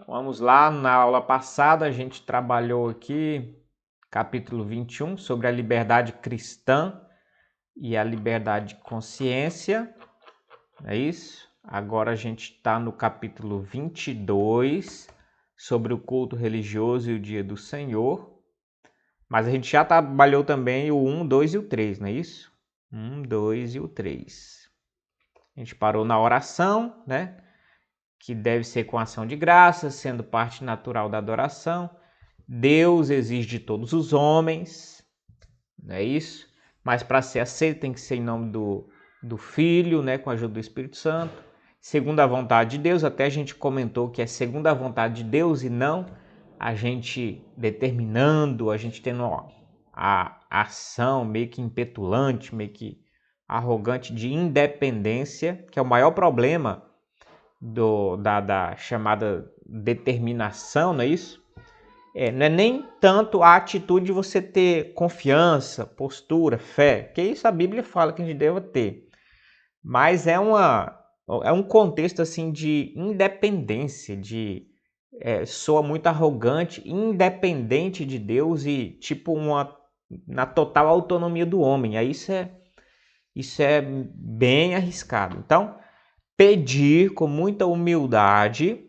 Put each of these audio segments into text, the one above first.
Vamos lá, na aula passada a gente trabalhou aqui capítulo 21 sobre a liberdade cristã e a liberdade de consciência, é isso? Agora a gente está no capítulo 22 sobre o culto religioso e o dia do Senhor, mas a gente já trabalhou também o 1, 2 e o 3, não é isso? 1, 2 e o 3. A gente parou na oração, né? Que deve ser com ação de graças, sendo parte natural da adoração. Deus exige de todos os homens, não é isso? Mas para ser aceito tem que ser em nome do Filho, né, com a ajuda do Espírito Santo. Segundo a vontade de Deus, até a gente comentou que é segundo a vontade de Deus e não a gente determinando, a gente tendo a ação meio que impetulante, meio que arrogante de independência, que é o maior problema da chamada determinação, não é isso? Não é nem tanto a atitude de você ter confiança, postura, fé, que isso a Bíblia fala que a gente deva ter. Mas é um contexto assim de independência, soa muito arrogante, independente de Deus e tipo na total autonomia do homem. Aí isso é bem arriscado. Então, pedir com muita humildade,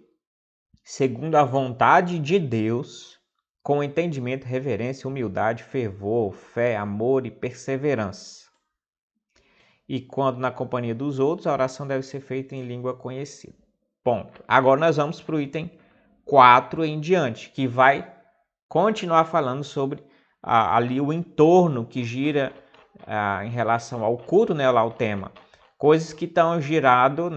segundo a vontade de Deus, com entendimento, reverência, humildade, fervor, fé, amor e perseverança. E quando na companhia dos outros, a oração deve ser feita em língua conhecida. Ponto. Agora nós vamos para o item 4 em diante, que vai continuar falando sobre ali o entorno que gira em relação ao culto, né, lá o tema. Coisas que estão girando,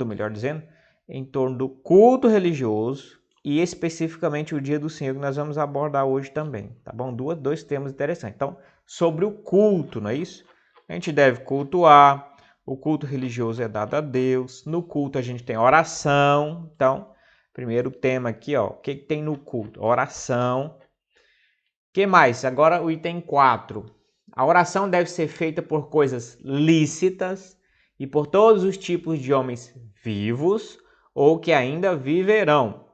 melhor dizendo, em torno do culto religioso e especificamente o dia do Senhor que nós vamos abordar hoje também, tá bom? Dois temas interessantes. Então, sobre o culto, não é isso? A gente deve cultuar, o culto religioso é dado a Deus, no culto a gente tem oração. Então, primeiro tema aqui, ó, o que tem no culto? Oração. O que mais? Agora o item 4. A oração deve ser feita por coisas lícitas e por todos os tipos de homens vivos ou que ainda viverão,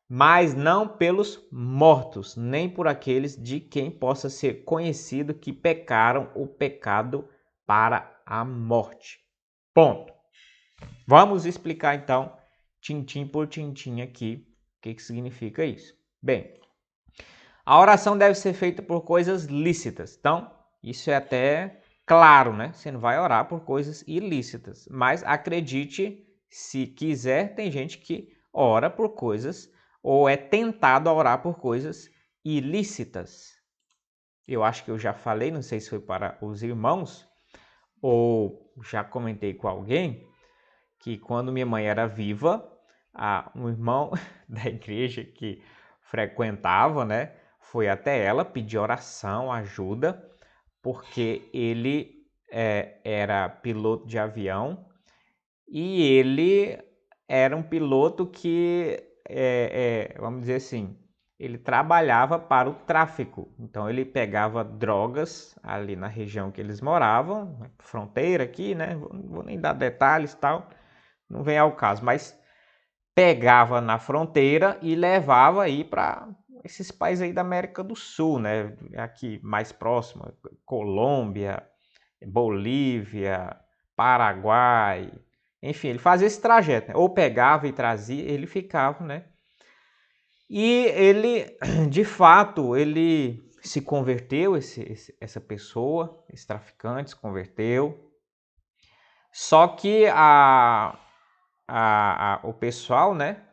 mas não pelos mortos, nem por aqueles de quem possa ser conhecido que pecaram o pecado para a morte. Ponto. Vamos explicar então, tintim por tintim aqui, o que significa isso. Bem, a oração deve ser feita por coisas lícitas. Então, isso é até claro, né? Você não vai orar por coisas ilícitas. Mas acredite, se quiser, tem gente que ora por coisas ou é tentado a orar por coisas ilícitas. Eu acho que eu já falei, não sei se foi para os irmãos ou já comentei com alguém, que quando minha mãe era viva, um irmão da igreja que frequentava, né, foi até ela pedir oração, ajuda, porque ele era piloto de avião e ele era um piloto que, vamos dizer assim, ele trabalhava para o tráfico. Então ele pegava drogas ali na região que eles moravam, fronteira aqui, né? Não vou nem dar detalhes e tal, não vem ao caso, mas pegava na fronteira e levava aí para esses países aí da América do Sul, né? Aqui mais próximo, Colômbia, Bolívia, Paraguai, enfim, ele fazia esse trajeto, né? Ou pegava e trazia, ele ficava, né? E ele, de fato, ele se converteu, essa pessoa, esse traficante se converteu. Só que o pessoal, né,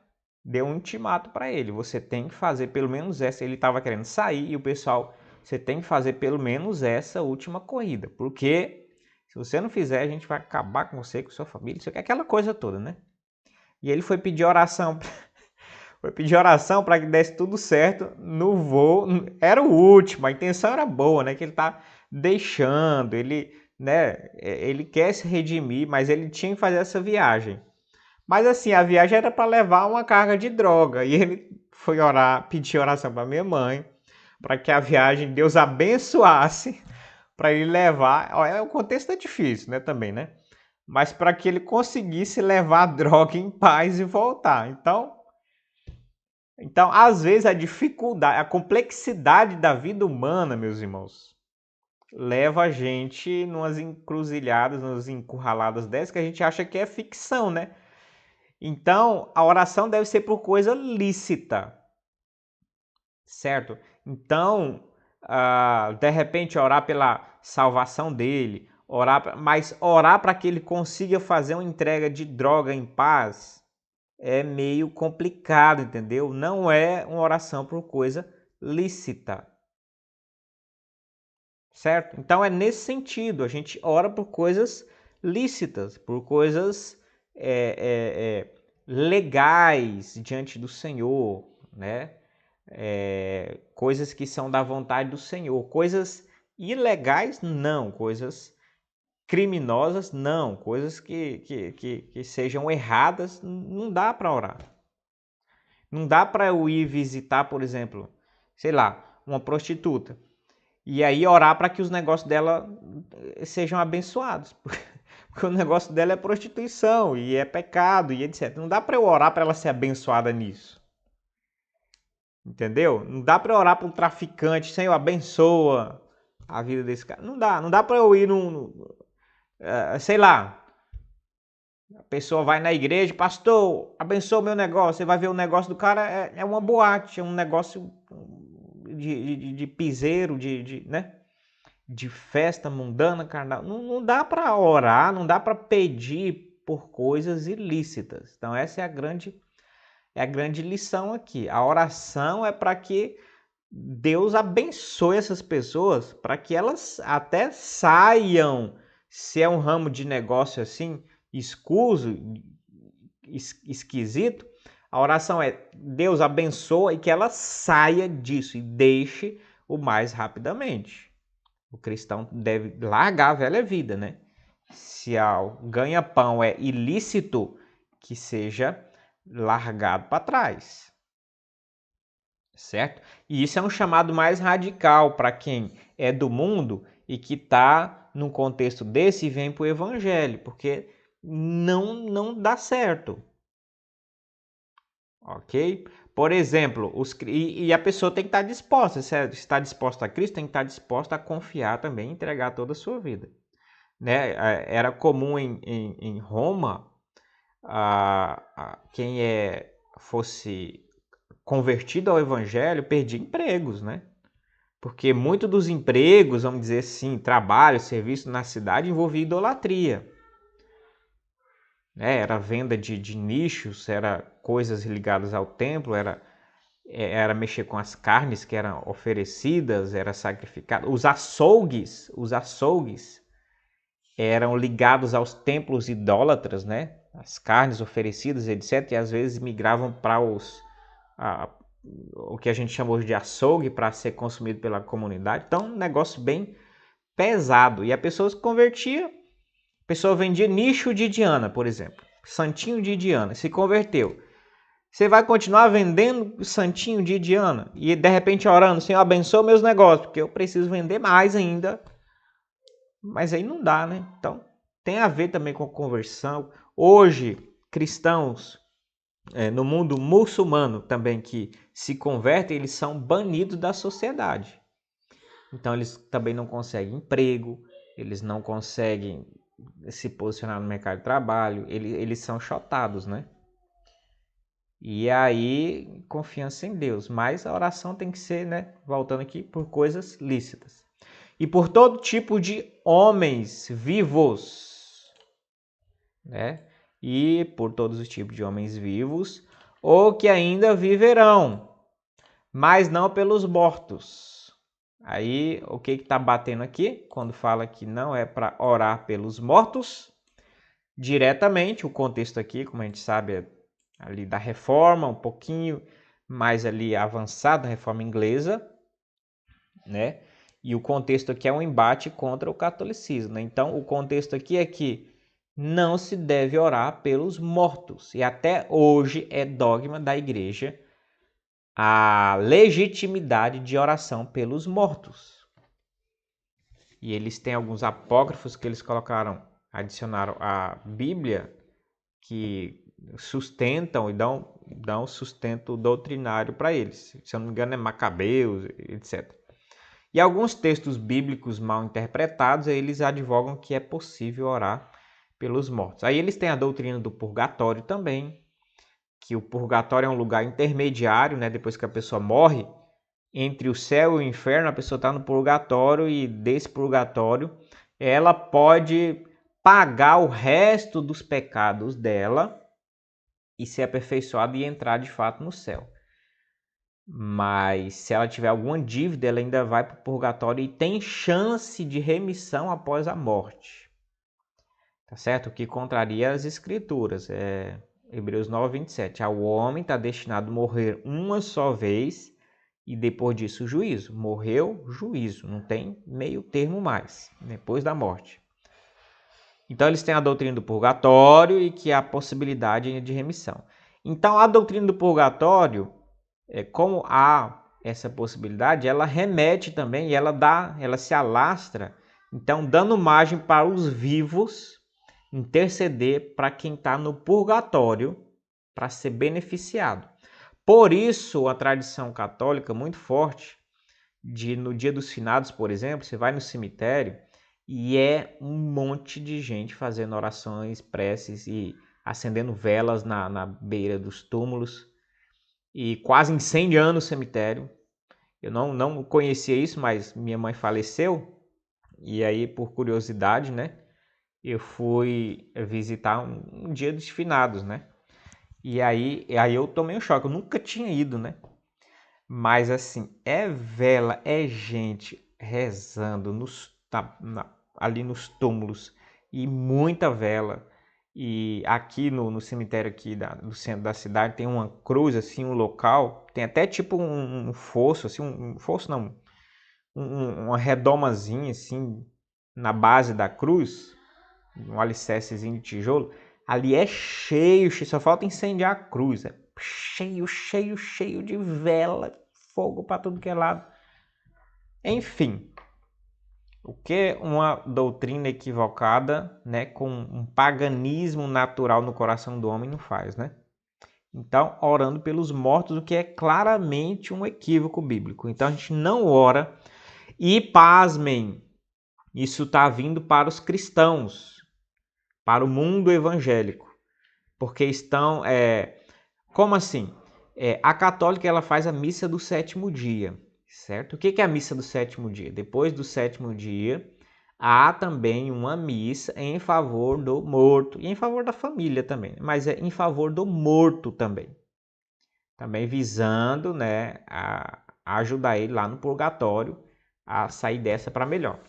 deu um ultimato para ele. Você tem que fazer pelo menos essa. Ele estava querendo sair e o pessoal, você tem que fazer pelo menos essa última corrida, porque se você não fizer, a gente vai acabar com você, com sua família, isso aqui, aquela coisa toda, né? E ele foi pedir oração, para que desse tudo certo no voo. Era o último, a intenção era boa, né? Que ele tá deixando, ele, né? Ele quer se redimir, mas ele tinha que fazer essa viagem. Mas assim, a viagem era para levar uma carga de droga. E ele foi orar, pedir oração para minha mãe, para que a viagem Deus abençoasse, para ele levar. O contexto é difícil, né? Também, né? Mas para que ele conseguisse levar a droga em paz e voltar. Então, Então, às vezes, a dificuldade, a complexidade da vida humana, meus irmãos, leva a gente numas encruzilhadas, numas encurraladas dessas que a gente acha que é ficção, né? Então, a oração deve ser por coisa lícita, certo? Então, de repente, orar pela salvação dele, mas orar para que ele consiga fazer uma entrega de droga em paz é meio complicado, entendeu? Não é uma oração por coisa lícita, certo? Então é nesse sentido, a gente ora por coisas lícitas, por coisas legais diante do Senhor, né? Coisas que são da vontade do Senhor, coisas ilegais não, coisas criminosas não, coisas que sejam erradas, não dá para orar. Não dá para eu ir visitar, por exemplo, sei lá, uma prostituta e aí orar para que os negócios dela sejam abençoados. Porque o negócio dela é prostituição e é pecado e etc. Não dá para eu orar para ela ser abençoada nisso. Entendeu? Não dá para eu orar para um traficante, Senhor, abençoa a vida desse cara. Não dá para eu ir sei lá, a pessoa vai na igreja, pastor, abençoa o meu negócio. Você vai ver o negócio do cara, é uma boate, é um negócio de piseiro, né? De festa mundana, carnal. Não dá para orar, não dá para pedir por coisas ilícitas. Então essa é a grande lição aqui. A oração é para que Deus abençoe essas pessoas, para que elas até saiam, se é um ramo de negócio assim, escuso, esquisito, a oração é Deus abençoa e que ela saia disso e deixe o mais rapidamente. O cristão deve largar a velha vida, né? Se o ganha-pão é ilícito, que seja largado para trás, certo? E isso é um chamado mais radical para quem é do mundo e que está num contexto desse e vem para o evangelho, porque não dá certo. Ok? Por exemplo, e a pessoa tem que estar disposta, se está disposta a Cristo, tem que estar disposta a confiar também, entregar toda a sua vida. Né? Era comum em Roma, quem fosse convertido ao evangelho perdia empregos, né? Porque muito dos empregos, vamos dizer assim, trabalho, serviço na cidade envolvia idolatria. Né? Era venda de nichos, era coisas ligadas ao templo, era mexer com as carnes que eram oferecidas, era sacrificado. Os açougues eram ligados aos templos idólatras, né? As carnes oferecidas, etc. E às vezes migravam para o que a gente chama hoje de açougue para ser consumido pela comunidade. Então, um negócio bem pesado. E a pessoa se convertia, a pessoa vendia nicho de Diana, por exemplo. Santinho de Diana, se converteu. Você vai continuar vendendo santinho de Diana e de repente orando, Senhor, abençoa meus negócios, porque eu preciso vender mais ainda. Mas aí não dá, né? Então, tem a ver também com conversão. Hoje, cristãos no mundo muçulmano também que se convertem, eles são banidos da sociedade. Então, eles também não conseguem emprego, eles não conseguem se posicionar no mercado de trabalho, eles são chotados, né? E aí, confiança em Deus. Mas a oração tem que ser, né? Voltando aqui, por coisas lícitas. E por todo tipo de homens vivos, né? E por todos os tipos de homens vivos, ou que ainda viverão, mas não pelos mortos. Aí, o que está batendo aqui? Quando fala que não é para orar pelos mortos, diretamente, o contexto aqui, como a gente sabe, é ali da reforma, um pouquinho mais ali avançado, a reforma inglesa, né? E o contexto aqui é um embate contra o catolicismo, né? Então, o contexto aqui é que não se deve orar pelos mortos. E até hoje é dogma da igreja a legitimidade de oração pelos mortos. E eles têm alguns apócrifos que eles adicionaram à Bíblia, que sustentam e dão dão sustento doutrinário para eles. Se eu não me engano é Macabeus, etc. E alguns textos bíblicos mal interpretados, eles advogam que é possível orar pelos mortos. Aí eles têm a doutrina do purgatório também, que o purgatório é um lugar intermediário, né? Depois que a pessoa morre, entre o céu e o inferno, a pessoa está no purgatório e desse purgatório ela pode pagar o resto dos pecados dela e ser aperfeiçoada e entrar de fato no céu. Mas se ela tiver alguma dívida, ela ainda vai para o purgatório e tem chance de remissão após a morte. Tá certo? O que contraria as escrituras. Hebreus 9, 27. O homem está destinado a morrer uma só vez e depois disso o juízo. Morreu, juízo. Não tem meio termo mais, depois da morte. Então eles têm a doutrina do purgatório e que há possibilidade de remissão. Então a doutrina do purgatório, como há essa possibilidade, ela remete também e ela se alastra, então dando margem para os vivos interceder para quem está no purgatório para ser beneficiado. Por isso, a tradição católica muito forte, no dia dos finados, por exemplo, você vai no cemitério e é um monte de gente fazendo orações, preces e acendendo velas na beira dos túmulos e quase incendiando o cemitério. Eu não conhecia isso, mas minha mãe faleceu e aí, por curiosidade, né, eu fui visitar um dia dos finados, né? E aí eu tomei um choque, eu nunca tinha ido, né? Mas assim, é vela, é gente rezando ali nos túmulos e muita vela. E aqui no cemitério aqui do centro da cidade tem uma cruz, assim, um local, tem até tipo um fosso, assim, um fosso não, uma redomazinha assim na base da cruz, um alicercezinho de tijolo. Ali é cheio, só falta incendiar a cruz. É cheio de vela, fogo para tudo que é lado. Enfim, o que uma doutrina equivocada, né, com um paganismo natural no coração do homem não faz, né? Então, orando pelos mortos, o que é claramente um equívoco bíblico. Então, a gente não ora e, pasmem, isso está vindo para os cristãos, para o mundo evangélico, porque estão, como assim? A católica ela faz a missa do sétimo dia, certo? O que é a missa do sétimo dia? Depois do sétimo dia, há também uma missa em favor do morto e em favor da família também, mas é em favor do morto também, visando, né, a ajudar ele lá no purgatório a sair dessa para melhor.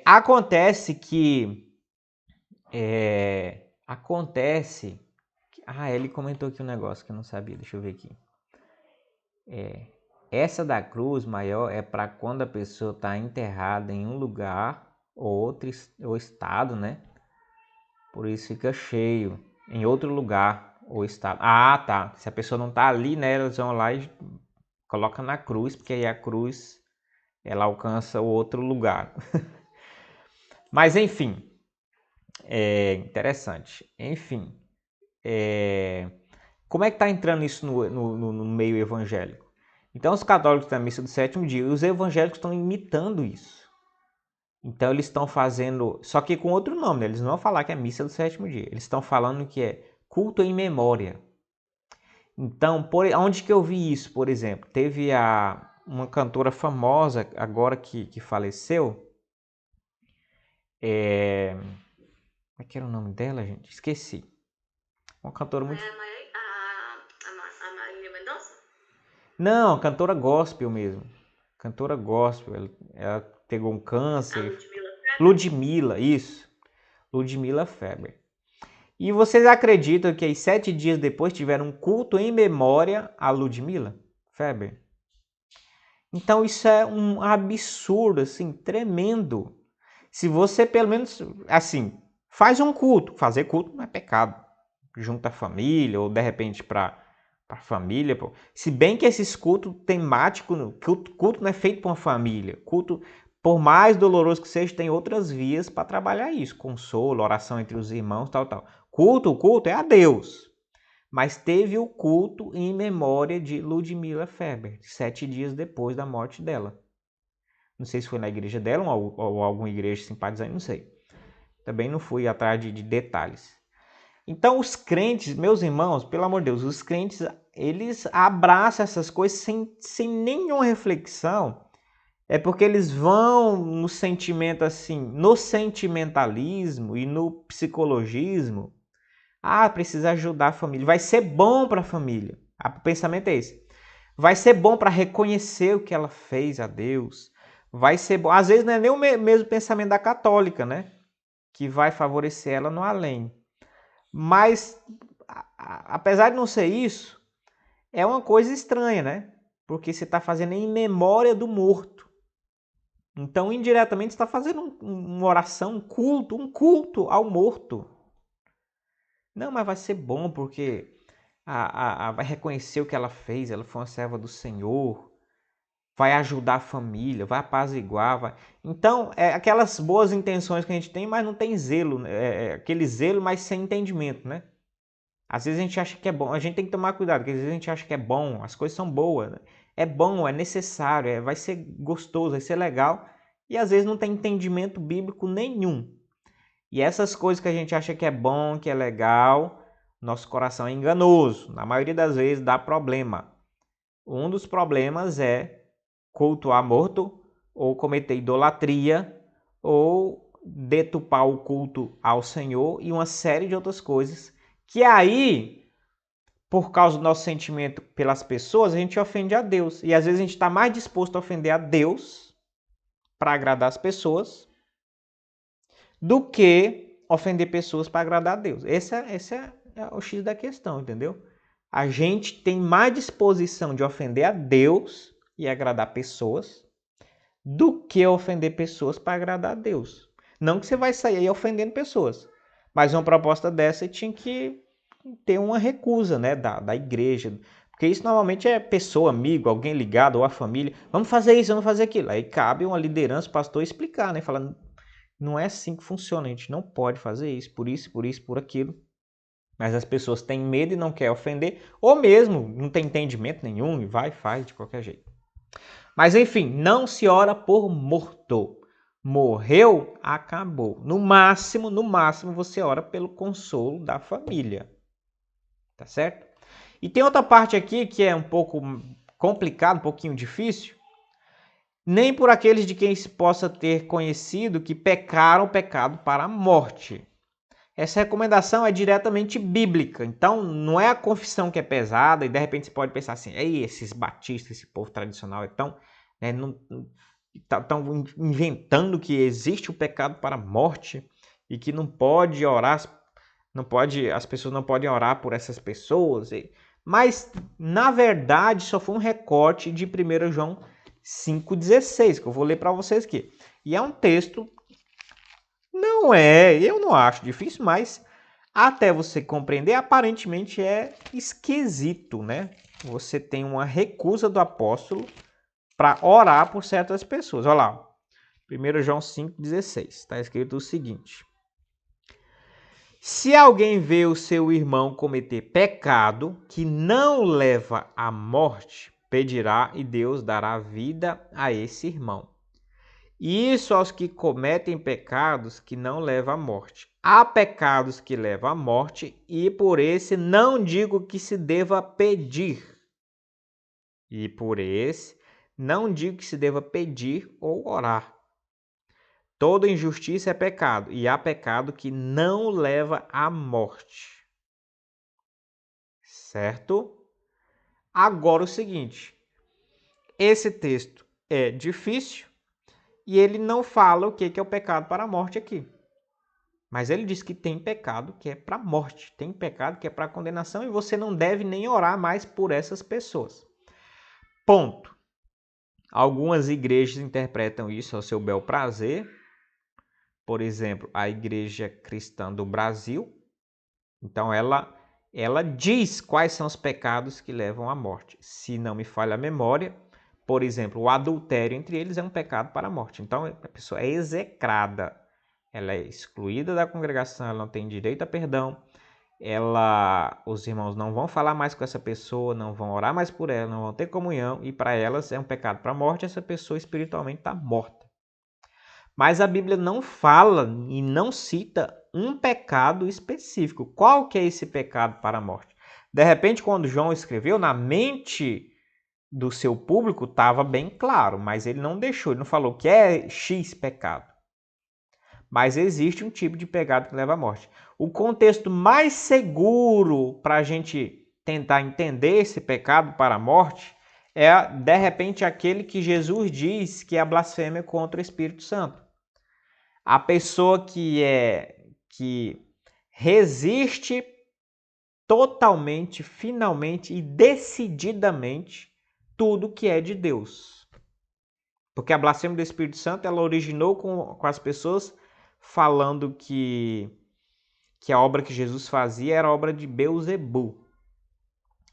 Acontece que ele comentou aqui um negócio que eu não sabia, deixa eu ver aqui. Essa da cruz maior é para quando a pessoa está enterrada em um lugar ou estado, né? Por isso fica cheio. Em outro lugar ou estado. Ah, tá. Se a pessoa não está ali, né? Eles vão lá e coloca na cruz, porque aí a cruz ela alcança o outro lugar. Mas enfim, interessante. Enfim, como é que está entrando isso no meio evangélico? Então os católicos têm a missa do sétimo dia e os evangélicos estão imitando isso. Então eles estão fazendo, só que com outro nome, né? Eles não vão falar que é missa do sétimo dia. Eles estão falando que é culto em memória. Então, onde que eu vi isso, por exemplo? Teve uma cantora famosa agora que faleceu. Como é que era o nome dela, gente? Esqueci. Uma cantora muito... A Marília Mendonça? Não, cantora gospel mesmo. Cantora gospel. Ela pegou um câncer. Ludmilla, isso. Ludmilla Feber. E vocês acreditam que aí 7 dias depois tiveram um culto em memória a Ludmilla Feber? Então isso é um absurdo, assim, tremendo. Se você pelo menos, assim, faz um culto. Fazer culto não é pecado. Junta a família ou de repente para a família. Pô. Se bem que esses cultos temáticos, culto não é feito para uma família. Culto, por mais doloroso que seja, tem outras vias para trabalhar isso. Consolo, oração entre os irmãos, tal. O culto é a Deus. mas teve o culto em memória de Ludmila Ferber, 7 dias depois da morte dela. Não sei se foi na igreja dela ou alguma igreja simpatizante, não sei. Também não fui atrás de detalhes. Então os crentes, meus irmãos, pelo amor de Deus, os crentes, eles abraçam essas coisas sem nenhuma reflexão. É porque eles vão no sentimento assim, no sentimentalismo e no psicologismo. Ah, precisa ajudar a família. Vai ser bom para a família. O pensamento é esse. Vai ser bom para reconhecer o que ela fez a Deus. Vai ser bom. Às vezes não é nem o mesmo pensamento da católica, né? Que vai favorecer ela no além. Mas, apesar de não ser isso, é uma coisa estranha, né? Porque você está fazendo em memória do morto. Então, indiretamente, você está fazendo uma oração, um culto ao morto. Não, mas vai ser bom porque vai reconhecer o que ela fez, ela foi uma serva do Senhor, vai ajudar a família, vai apaziguar. Vai... Então, é aquelas boas intenções que a gente tem, mas não tem zelo, aquele zelo, mas sem entendimento, né? Às vezes a gente acha que é bom, a gente tem que tomar cuidado, porque às vezes a gente acha que é bom, as coisas são boas, né? É bom, é necessário, vai ser gostoso, vai ser legal, e às vezes não tem entendimento bíblico nenhum. E essas coisas que a gente acha que é bom, que é legal, nosso coração é enganoso. Na maioria das vezes dá problema. Um dos problemas é cultuar morto, ou cometer idolatria, ou deturpar o culto ao Senhor e uma série de outras coisas. Que aí, por causa do nosso sentimento pelas pessoas, a gente ofende a Deus. E às vezes a gente está mais disposto a ofender a Deus para agradar as pessoas do que ofender pessoas para agradar a Deus. Esse é o X da questão, entendeu? A gente tem mais disposição de ofender a Deus e agradar pessoas do que ofender pessoas para agradar a Deus. Não que você vai sair aí ofendendo pessoas, mas uma proposta dessa tinha que ter uma recusa, né, da igreja. Porque isso normalmente é pessoa, amigo, alguém ligado ou a família. Vamos fazer isso, vamos fazer aquilo. Aí cabe uma liderança, pastor, explicar, né? Falando, não é assim que funciona, a gente não pode fazer isso, por aquilo. Mas as pessoas têm medo e não querem ofender, ou mesmo não tem entendimento nenhum e vai e faz de qualquer jeito. Mas enfim, não se ora por morto. Morreu, acabou. No máximo você ora pelo consolo da família. Tá certo? E tem outra parte aqui que é um pouco complicado, um pouquinho difícil. Nem por aqueles de quem se possa ter conhecido que pecaram pecado para a morte. Essa recomendação é diretamente bíblica. Então, não é a confissão que é pesada e de repente você pode pensar assim, ei, esses batistas, esse povo tradicional estão inventando que existe o pecado para a morte e que não pode orar, as pessoas não podem orar por essas pessoas. Mas, na verdade, só foi um recorte de 1 João 5,16, que eu vou ler para vocês aqui. E é um texto, eu não acho difícil, mas até você compreender, aparentemente é esquisito, né? Você tem uma recusa do apóstolo para orar por certas pessoas. Olha lá, 1 João 5,16, está escrito o seguinte: se alguém vê o seu irmão cometer pecado que não leva à morte, pedirá e Deus dará vida a esse irmão. Isso aos que cometem pecados que não levam à morte. Há pecados que levam à morte e por esse não digo que se deva pedir. E por esse não digo que se deva pedir ou orar. Toda injustiça é pecado, e há pecado que não leva à morte. Certo? Agora o seguinte, esse texto é difícil e ele não fala o que é o pecado para a morte aqui. Mas ele diz que tem pecado que é para a morte, tem pecado que é para a condenação e você não deve nem orar mais por essas pessoas. Ponto. Algumas igrejas interpretam isso ao seu bel prazer. Por exemplo, a Igreja Cristã do Brasil. Então, ela diz quais são os pecados que levam à morte. Se não me falha a memória, por exemplo, o adultério entre eles é um pecado para a morte. Então, a pessoa é execrada. Ela é excluída da congregação, ela não tem direito a perdão. os irmãos não vão falar mais com essa pessoa, não vão orar mais por ela, não vão ter comunhão, e para elas é um pecado para a morte, essa pessoa espiritualmente está morta. Mas a Bíblia não fala e não cita um pecado específico. Qual que é esse pecado para a morte? De repente, quando João escreveu, na mente do seu público estava bem claro, mas ele não deixou, ele não falou que é X pecado. Mas existe um tipo de pecado que leva à morte. O contexto mais seguro para a gente tentar entender esse pecado para a morte é, de repente, aquele que Jesus diz que é a blasfêmia contra o Espírito Santo. A pessoa que resiste totalmente, finalmente e decididamente tudo que é de Deus. Porque a blasfêmia do Espírito Santo ela originou com as pessoas falando que a obra que Jesus fazia era a obra de Beelzebul.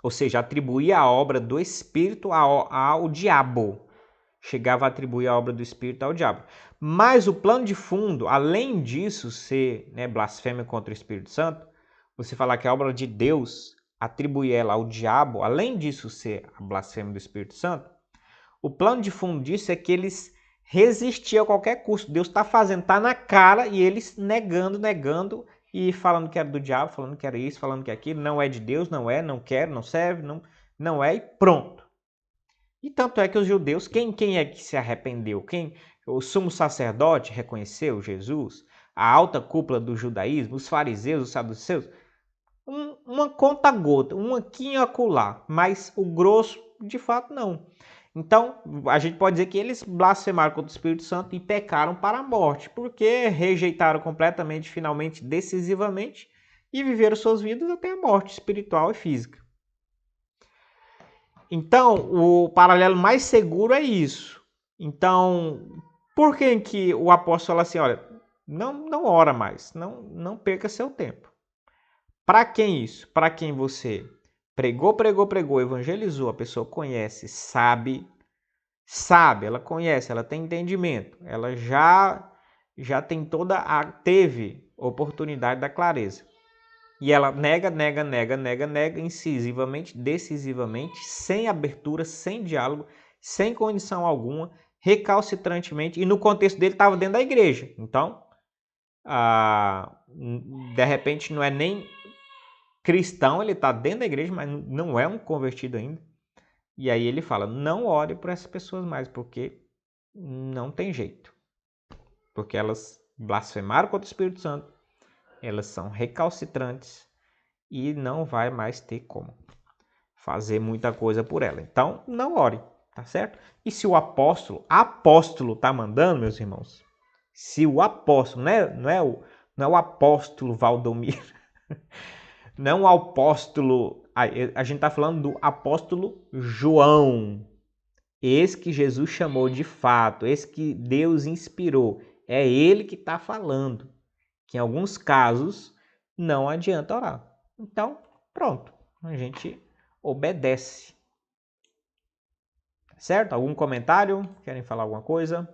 Ou seja, atribuía a obra do Espírito ao diabo. Chegava a atribuir a obra do Espírito ao diabo. Mas o plano de fundo, além disso ser blasfêmia contra o Espírito Santo, você falar que a obra de Deus, atribuir ela ao diabo, além disso ser a blasfêmia do Espírito Santo, o plano de fundo disso é que eles resistiam a qualquer custo. Deus está fazendo, está na cara, e eles negando, e falando que era do diabo, falando que era isso, falando que aquilo, não é de Deus, não é, não quero, não serve, não é, e pronto. E tanto é que os judeus, quem é que se arrependeu? O sumo sacerdote reconheceu Jesus? A alta cúpula do judaísmo? Os fariseus, os saduceus? Uma conta-gota, um aqui e acolá, mas o grosso, de fato, não. Então, a gente pode dizer que eles blasfemaram contra o Espírito Santo e pecaram para a morte, porque rejeitaram completamente, finalmente, decisivamente, e viveram suas vidas até a morte espiritual e física. Então, o paralelo mais seguro é isso. Então, por que o apóstolo fala assim, olha, não ora mais, não perca seu tempo. Para quem isso? Para quem você pregou, evangelizou, a pessoa conhece, sabe, ela conhece, ela tem entendimento, ela já tem teve oportunidade da clareza. E ela nega, incisivamente, decisivamente, sem abertura, sem diálogo, sem condição alguma, recalcitrantemente, e no contexto dele estava dentro da igreja. Então, de repente não é nem cristão, ele está dentro da igreja, mas não é um convertido ainda. E aí ele fala, não ore por essas pessoas mais, porque não tem jeito. Porque elas blasfemaram contra o Espírito Santo, elas são recalcitrantes, e não vai mais ter como fazer muita coisa por ela. Então, não ore, tá certo? E se o apóstolo tá mandando, meus irmãos, se o apóstolo, não é o apóstolo Valdomiro, não o apóstolo, a gente tá falando do apóstolo João, esse que Jesus chamou de fato, esse que Deus inspirou, é ele que está falando, que em alguns casos não adianta orar. Então, pronto, a gente obedece. Certo? Algum comentário? Querem falar alguma coisa?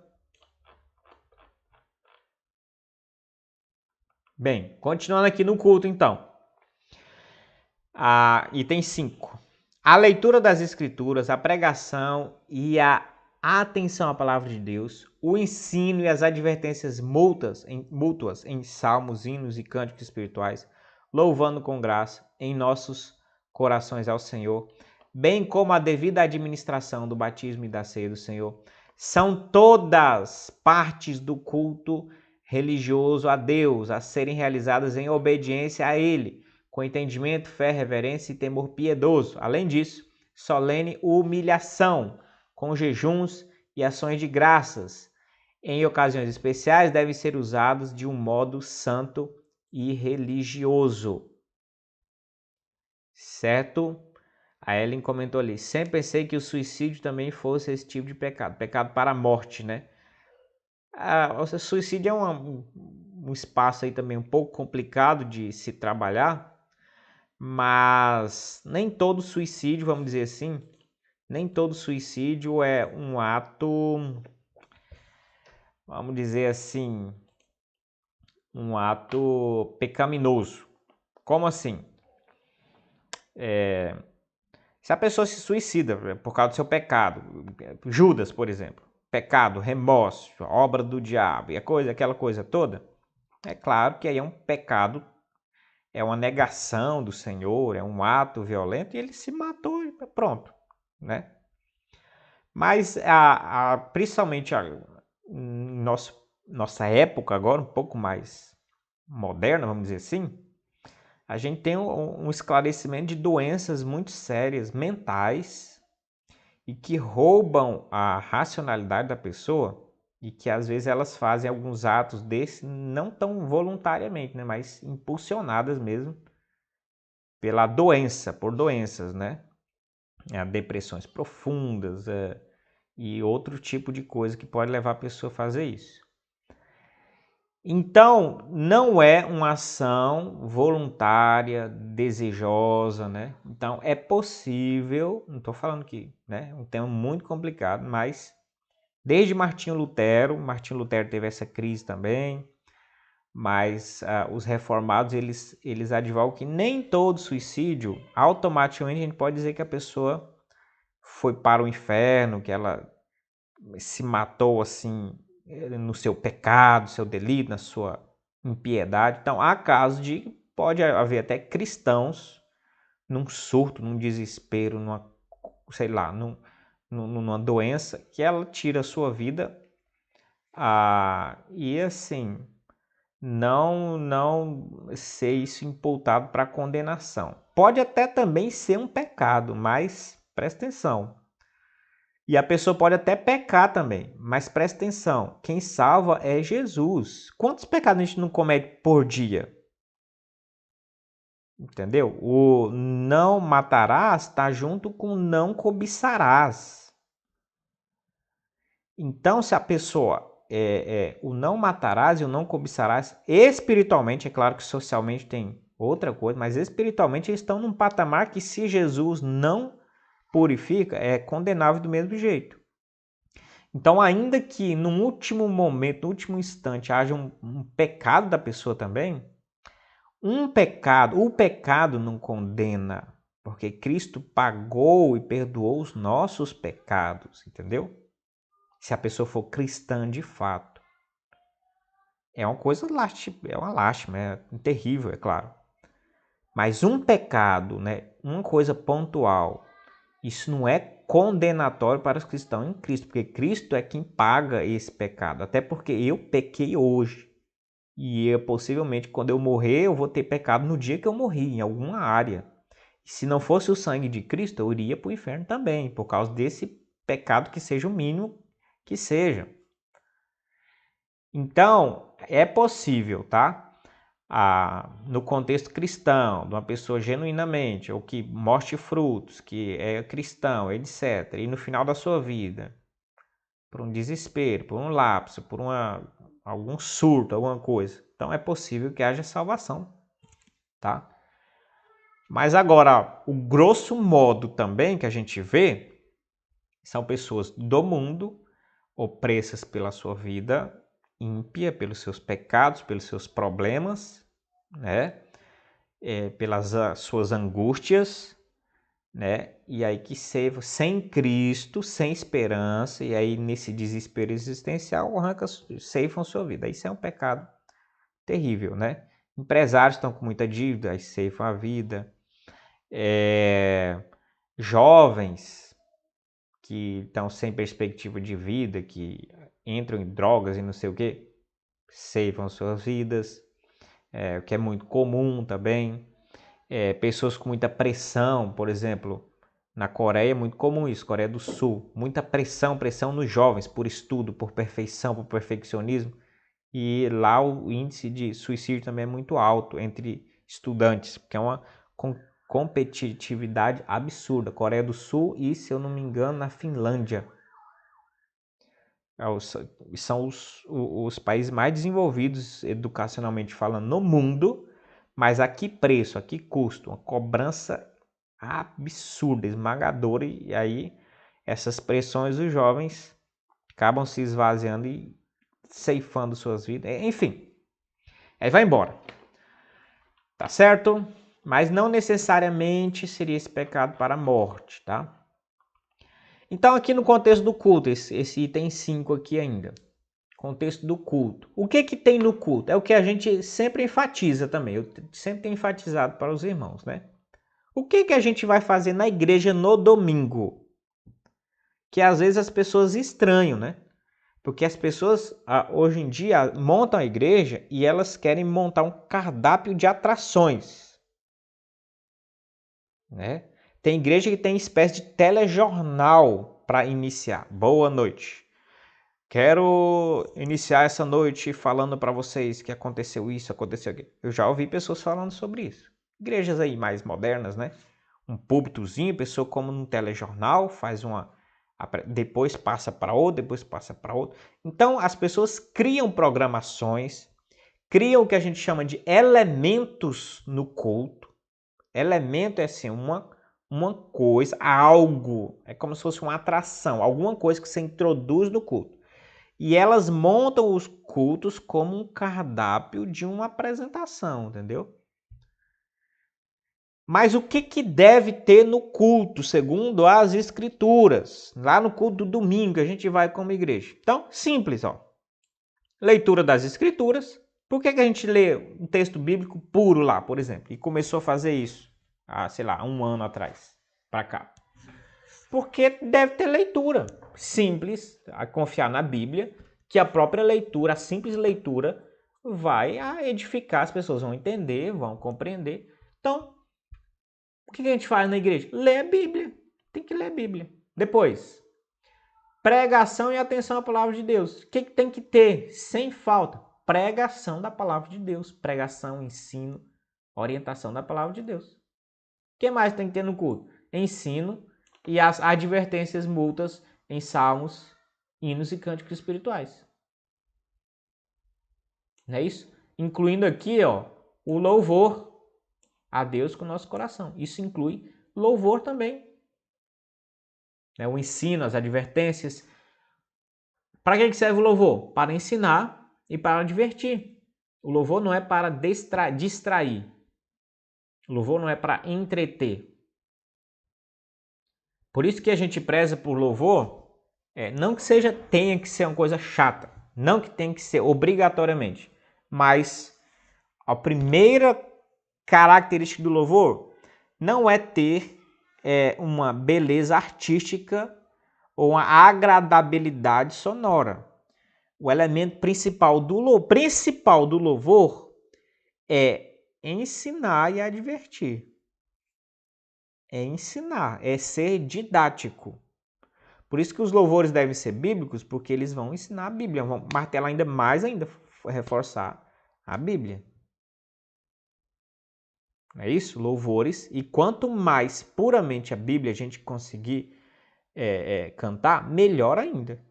Bem, continuando aqui no culto, então. Item 5. A leitura das Escrituras, a pregação e a atenção à palavra de Deus, o ensino e as advertências mútuas em salmos, hinos e cânticos espirituais, louvando com graça em nossos corações ao Senhor, bem como a devida administração do batismo e da ceia do Senhor, são todas partes do culto religioso a Deus, a serem realizadas em obediência a Ele, com entendimento, fé, reverência e temor piedoso. Além disso, solene humilhação, com jejuns e ações de graças. Em ocasiões especiais, devem ser usados de um modo santo e religioso. Certo? A Ellen comentou ali, sempre pensei que o suicídio também fosse esse tipo de pecado, pecado para a morte, né? O suicídio é um espaço aí também um pouco complicado de se trabalhar, mas nem todo suicídio, vamos dizer assim, nem todo suicídio é um ato, vamos dizer assim, um ato pecaminoso. Como assim? Se a pessoa se suicida por causa do seu pecado, Judas, por exemplo, pecado, remorso, obra do diabo e aquela coisa toda, é claro que aí é um pecado, é uma negação do Senhor, é um ato violento e ele se matou e pronto, né? Mas principalmente em nossa época agora, um pouco mais moderna, vamos dizer assim, a gente tem um esclarecimento de doenças muito sérias, mentais, e que roubam a racionalidade da pessoa e que às vezes elas fazem alguns atos desses não tão voluntariamente, né, mas impulsionadas mesmo pela doença, por doenças, né? Depressões profundas e outro tipo de coisa que pode levar a pessoa a fazer isso. Então, não é uma ação voluntária, desejosa, né? Então, é possível, não estou falando que, né, é um tema muito complicado, mas desde Martinho Lutero teve essa crise também, mas os reformados, eles advogam que nem todo suicídio, automaticamente a gente pode dizer que a pessoa foi para o inferno, que ela se matou assim no seu pecado, seu delito, na sua impiedade. Então, há casos de pode haver até cristãos num surto, num desespero, sei lá, numa doença que ela tira a sua vida e assim não ser isso imputado para condenação. Pode até também ser um pecado, mas presta atenção. E a pessoa pode até pecar também, mas presta atenção, quem salva é Jesus. Quantos pecados a gente não comete por dia? Entendeu? O não matarás está junto com não cobiçarás. Então, se a pessoa o não matarás e o não cobiçarás, espiritualmente, é claro que socialmente tem outra coisa, mas espiritualmente eles estão num patamar que se Jesus não purifica, é condenável do mesmo jeito. Então, ainda que no último momento, no último instante, haja um pecado da pessoa também, o pecado não condena, porque Cristo pagou e perdoou os nossos pecados, entendeu? Se a pessoa for cristã de fato. É uma coisa é uma lástima, é terrível, é claro. Mas um pecado, né, uma coisa pontual, isso não é condenatório para os cristãos em Cristo, porque Cristo é quem paga esse pecado. Até porque eu pequei hoje. E possivelmente, quando eu morrer, eu vou ter pecado no dia que eu morri, em alguma área. E se não fosse o sangue de Cristo, eu iria para o inferno também, por causa desse pecado que seja o mínimo que seja. Então, é possível, tá? No contexto cristão, de uma pessoa genuinamente, ou que mostre frutos, que é cristão, etc., e no final da sua vida, por um desespero, por um lapso, por algum surto, alguma coisa, então é possível que haja salvação, tá? Mas agora, o grosso modo também que a gente vê são pessoas do mundo opressas pela sua vida ímpia, pelos seus pecados, pelos seus problemas, né? Pelas suas angústias, né? E aí que sem Cristo, sem esperança, e aí nesse desespero existencial ceifam sua vida. Isso é um pecado terrível, né? Empresários estão com muita dívida, aí ceifam a vida. Jovens que estão sem perspectiva de vida, que entram em drogas e não sei o que, ceifam suas vidas, o que é muito comum também. Pessoas com muita pressão, por exemplo, na Coreia é muito comum isso, Coreia do Sul, muita pressão nos jovens por estudo, por perfeição, por perfeccionismo, e lá o índice de suicídio também é muito alto entre estudantes, porque é uma competitividade absurda. Coreia do Sul e, se eu não me engano, na Finlândia. São os países mais desenvolvidos educacionalmente falando no mundo, mas a que preço, a que custo? Uma cobrança absurda, esmagadora, e aí essas pressões dos jovens acabam se esvaziando e ceifando suas vidas, enfim, aí vai embora. Tá certo? Mas não necessariamente seria esse pecado para a morte, tá? Então, aqui no contexto do culto, esse item 5 aqui ainda. Contexto do culto. O que tem no culto? É o que a gente sempre enfatiza também. Eu sempre tenho enfatizado para os irmãos, né? O que a gente vai fazer na igreja no domingo? Que às vezes as pessoas estranham, né? Porque as pessoas hoje em dia montam a igreja e elas querem montar um cardápio de atrações, né? Tem igreja que tem espécie de telejornal para iniciar. Boa noite. Quero iniciar essa noite falando para vocês que aconteceu isso, aconteceu aquilo. Eu já ouvi pessoas falando sobre isso. Igrejas aí mais modernas, né? Um púlpitozinho, pessoa como num telejornal, faz uma... depois passa para outro, depois passa para outro. Então, as pessoas criam programações, criam o que a gente chama de elementos no culto. Elemento é assim, uma coisa, algo, é como se fosse uma atração, alguma coisa que você introduz no culto. E elas montam os cultos como um cardápio de uma apresentação, entendeu? Mas o que deve ter no culto, segundo as escrituras? Lá no culto do domingo, que a gente vai como igreja. Então, simples, ó. Leitura das escrituras. Por que a gente lê um texto bíblico puro lá, por exemplo? E começou a fazer isso há, sei lá, 1 ano atrás, para cá. Porque deve ter leitura. Simples, a confiar na Bíblia, que a própria leitura, a simples leitura, vai edificar, as pessoas vão entender, vão compreender. Então, o que a gente faz na igreja? Lê a Bíblia. Tem que ler a Bíblia. Depois, pregação e atenção à palavra de Deus. O que tem que ter? Sem falta. Pregação da palavra de Deus. Pregação, ensino, orientação da palavra de Deus. O que mais tem que ter no culto? Ensino e as advertências multas em salmos, hinos e cânticos espirituais. Não é isso? Incluindo aqui, ó, o louvor a Deus com o nosso coração. Isso inclui louvor também. O ensino, as advertências. Para que serve o louvor? Para ensinar e para divertir. O louvor não é para distrair. O louvor não é para entreter. Por isso que a gente preza por louvor, não que tenha que ser uma coisa chata, não que tenha que ser obrigatoriamente, mas a primeira característica do louvor não é ter uma beleza artística ou uma agradabilidade sonora. O elemento principal do louvor é ensinar e advertir. É ensinar, é ser didático. Por isso que os louvores devem ser bíblicos, porque eles vão ensinar a Bíblia, vão martelar ainda mais, reforçar a Bíblia. É isso? Louvores. E quanto mais puramente a Bíblia a gente conseguir cantar, melhor ainda.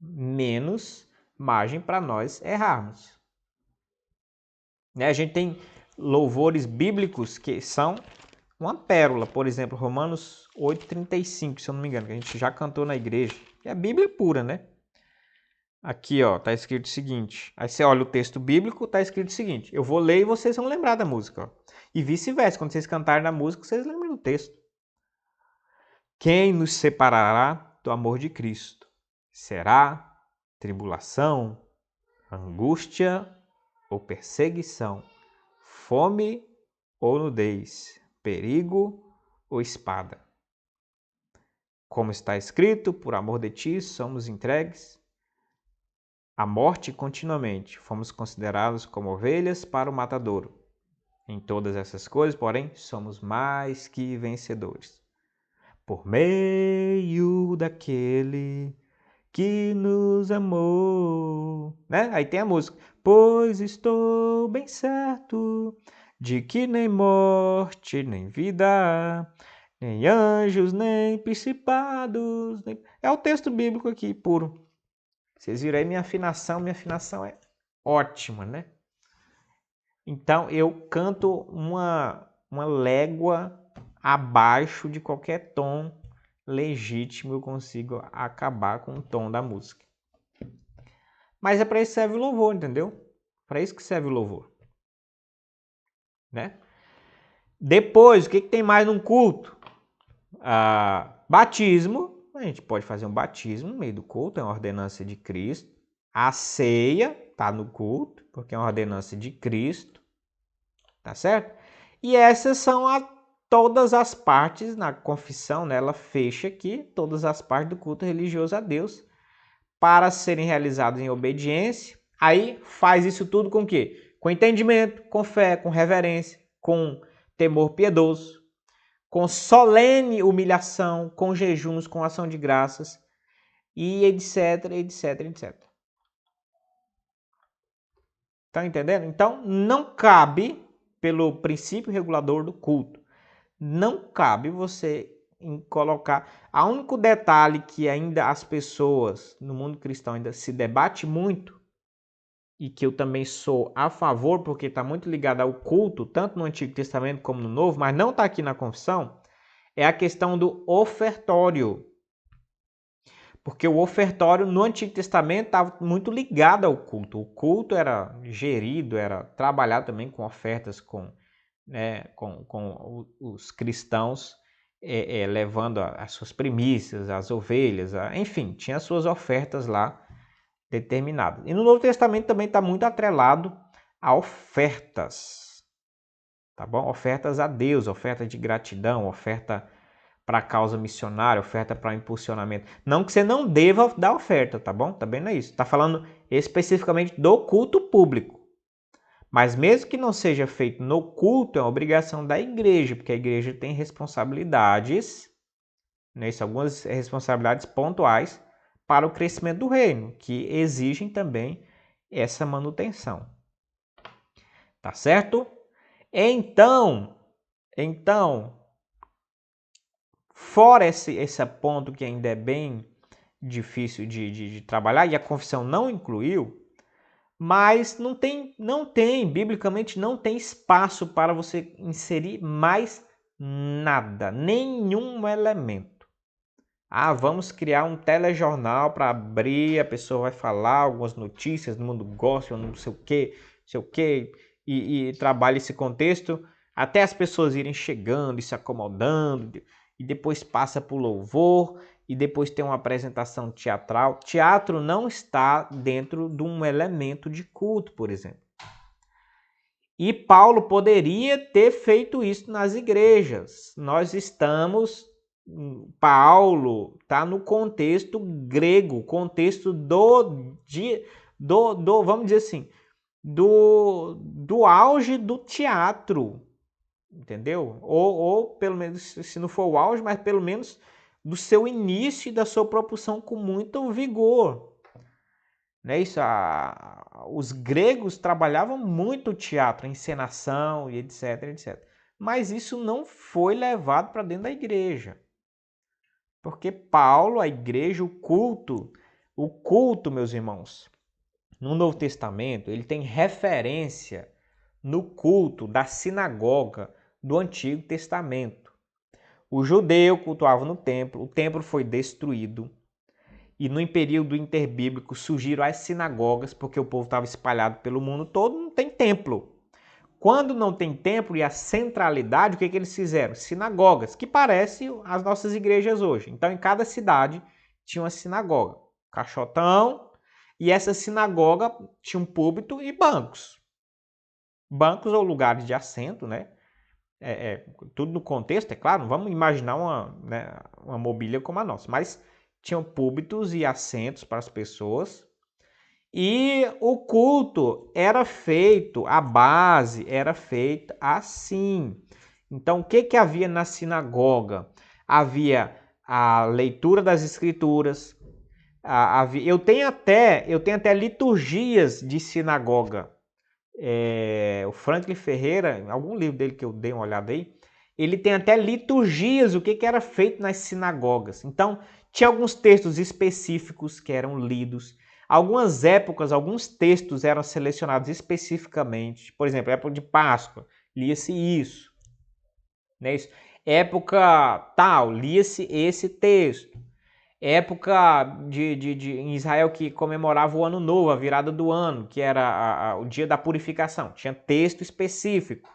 Menos margem para nós errarmos. A gente tem louvores bíblicos que são uma pérola. Por exemplo, Romanos 8,35, se eu não me engano, que a gente já cantou na igreja. É a Bíblia pura, né? Aqui, ó, tá escrito o seguinte. Aí você olha o texto bíblico, tá escrito o seguinte. Eu vou ler e vocês vão lembrar da música, ó. E vice-versa, quando vocês cantarem na música, vocês lembram do texto. Quem nos separará do amor de Cristo? Será tribulação, angústia ou perseguição, fome ou nudez, perigo ou espada? Como está escrito, por amor de ti somos entregues à morte continuamente, fomos considerados como ovelhas para o matadouro. Em todas essas coisas, porém, somos mais que vencedores. Por meio daquele que nos amou. Né? Aí tem a música. Pois estou bem certo de que nem morte, nem vida, nem anjos, nem principados. É o texto bíblico aqui, puro. Vocês viram aí minha afinação é ótima, né? Então eu canto uma légua abaixo de qualquer tom legítimo, eu consigo acabar com o tom da música. Mas é para isso que serve o louvor, entendeu? Para isso que serve o louvor. né? Depois, o que tem mais num culto? Batismo. A gente pode fazer um batismo no meio do culto, é uma ordenança de Cristo. A ceia está no culto, porque é uma ordenança de Cristo. Tá certo? E essas são todas as partes na confissão, né? Ela fecha aqui todas as partes do culto religioso a Deus para serem realizados em obediência. Aí faz isso tudo com o quê? Com entendimento, com fé, com reverência, com temor piedoso, com solene humilhação, com jejuns, com ação de graças e etc, etc, etc. Tá entendendo? Então, não cabe, pelo princípio regulador do culto, não cabe você colocar... O único detalhe que ainda as pessoas no mundo cristão ainda se debate muito, e que eu também sou a favor, porque está muito ligado ao culto, tanto no Antigo Testamento como no Novo, mas não está aqui na confissão, é a questão do ofertório. Porque o ofertório no Antigo Testamento estava muito ligado ao culto. O culto era gerido, era trabalhado também com ofertas, com os cristãos levando as suas primícias, as ovelhas, enfim, tinha as suas ofertas lá determinadas. E no Novo Testamento também está muito atrelado a ofertas, tá bom? Ofertas a Deus, oferta de gratidão, oferta para a causa missionária, oferta para impulsionamento. Não que você não deva dar oferta, tá bom? Também não é isso. Está falando especificamente do culto público. Mas mesmo que não seja feito no culto, é uma obrigação da igreja, porque a igreja tem responsabilidades, né, algumas responsabilidades pontuais para o crescimento do reino, que exigem também essa manutenção. Tá certo? Então, fora esse ponto que ainda é bem difícil de trabalhar, e a confissão não incluiu, mas não tem, biblicamente não tem espaço para você inserir mais nada, nenhum elemento. Vamos criar um telejornal para abrir, a pessoa vai falar algumas notícias do mundo gospel, não sei o que, e trabalha esse contexto até as pessoas irem chegando e se acomodando, e depois passa para o louvor, e depois tem uma apresentação teatral. Teatro não está dentro de um elemento de culto, por exemplo. E Paulo poderia ter feito isso nas igrejas. Paulo está no contexto grego, contexto vamos dizer assim, do auge do teatro, entendeu? Ou pelo menos, se não for o auge, mas pelo menos do seu início e da sua propulsão com muito vigor. Né? Os gregos trabalhavam muito o teatro, a encenação e etc, etc. Mas isso não foi levado para dentro da igreja. Porque Paulo, a igreja, o culto, meus irmãos, no Novo Testamento, ele tem referência no culto da sinagoga do Antigo Testamento. O judeu cultuava no templo, o templo foi destruído, e no período interbíblico surgiram as sinagogas, porque o povo estava espalhado pelo mundo todo, não tem templo. Quando não tem templo e a centralidade, o que eles fizeram? Sinagogas, que parecem as nossas igrejas hoje. Então, em cada cidade tinha uma sinagoga. Caixotão, e essa sinagoga tinha um púlpito e bancos. Bancos ou lugares de assento, né? Tudo no contexto, é claro, não vamos imaginar uma mobília como a nossa, mas tinham púlpitos e assentos para as pessoas. E o culto era feito, a base era feita assim. Então, o que havia na sinagoga? Havia a leitura das escrituras. Eu tenho até liturgias de sinagoga. O Franklin Ferreira, algum livro dele que eu dei uma olhada aí, ele tem até liturgias, o que era feito nas sinagogas. Então, tinha alguns textos específicos que eram lidos. Algumas épocas, alguns textos eram selecionados especificamente. Por exemplo, época de Páscoa, lia-se isso. Né? Época tal, lia-se esse texto. Época em Israel que comemorava o ano novo, a virada do ano, que era o dia da purificação. Tinha texto específico.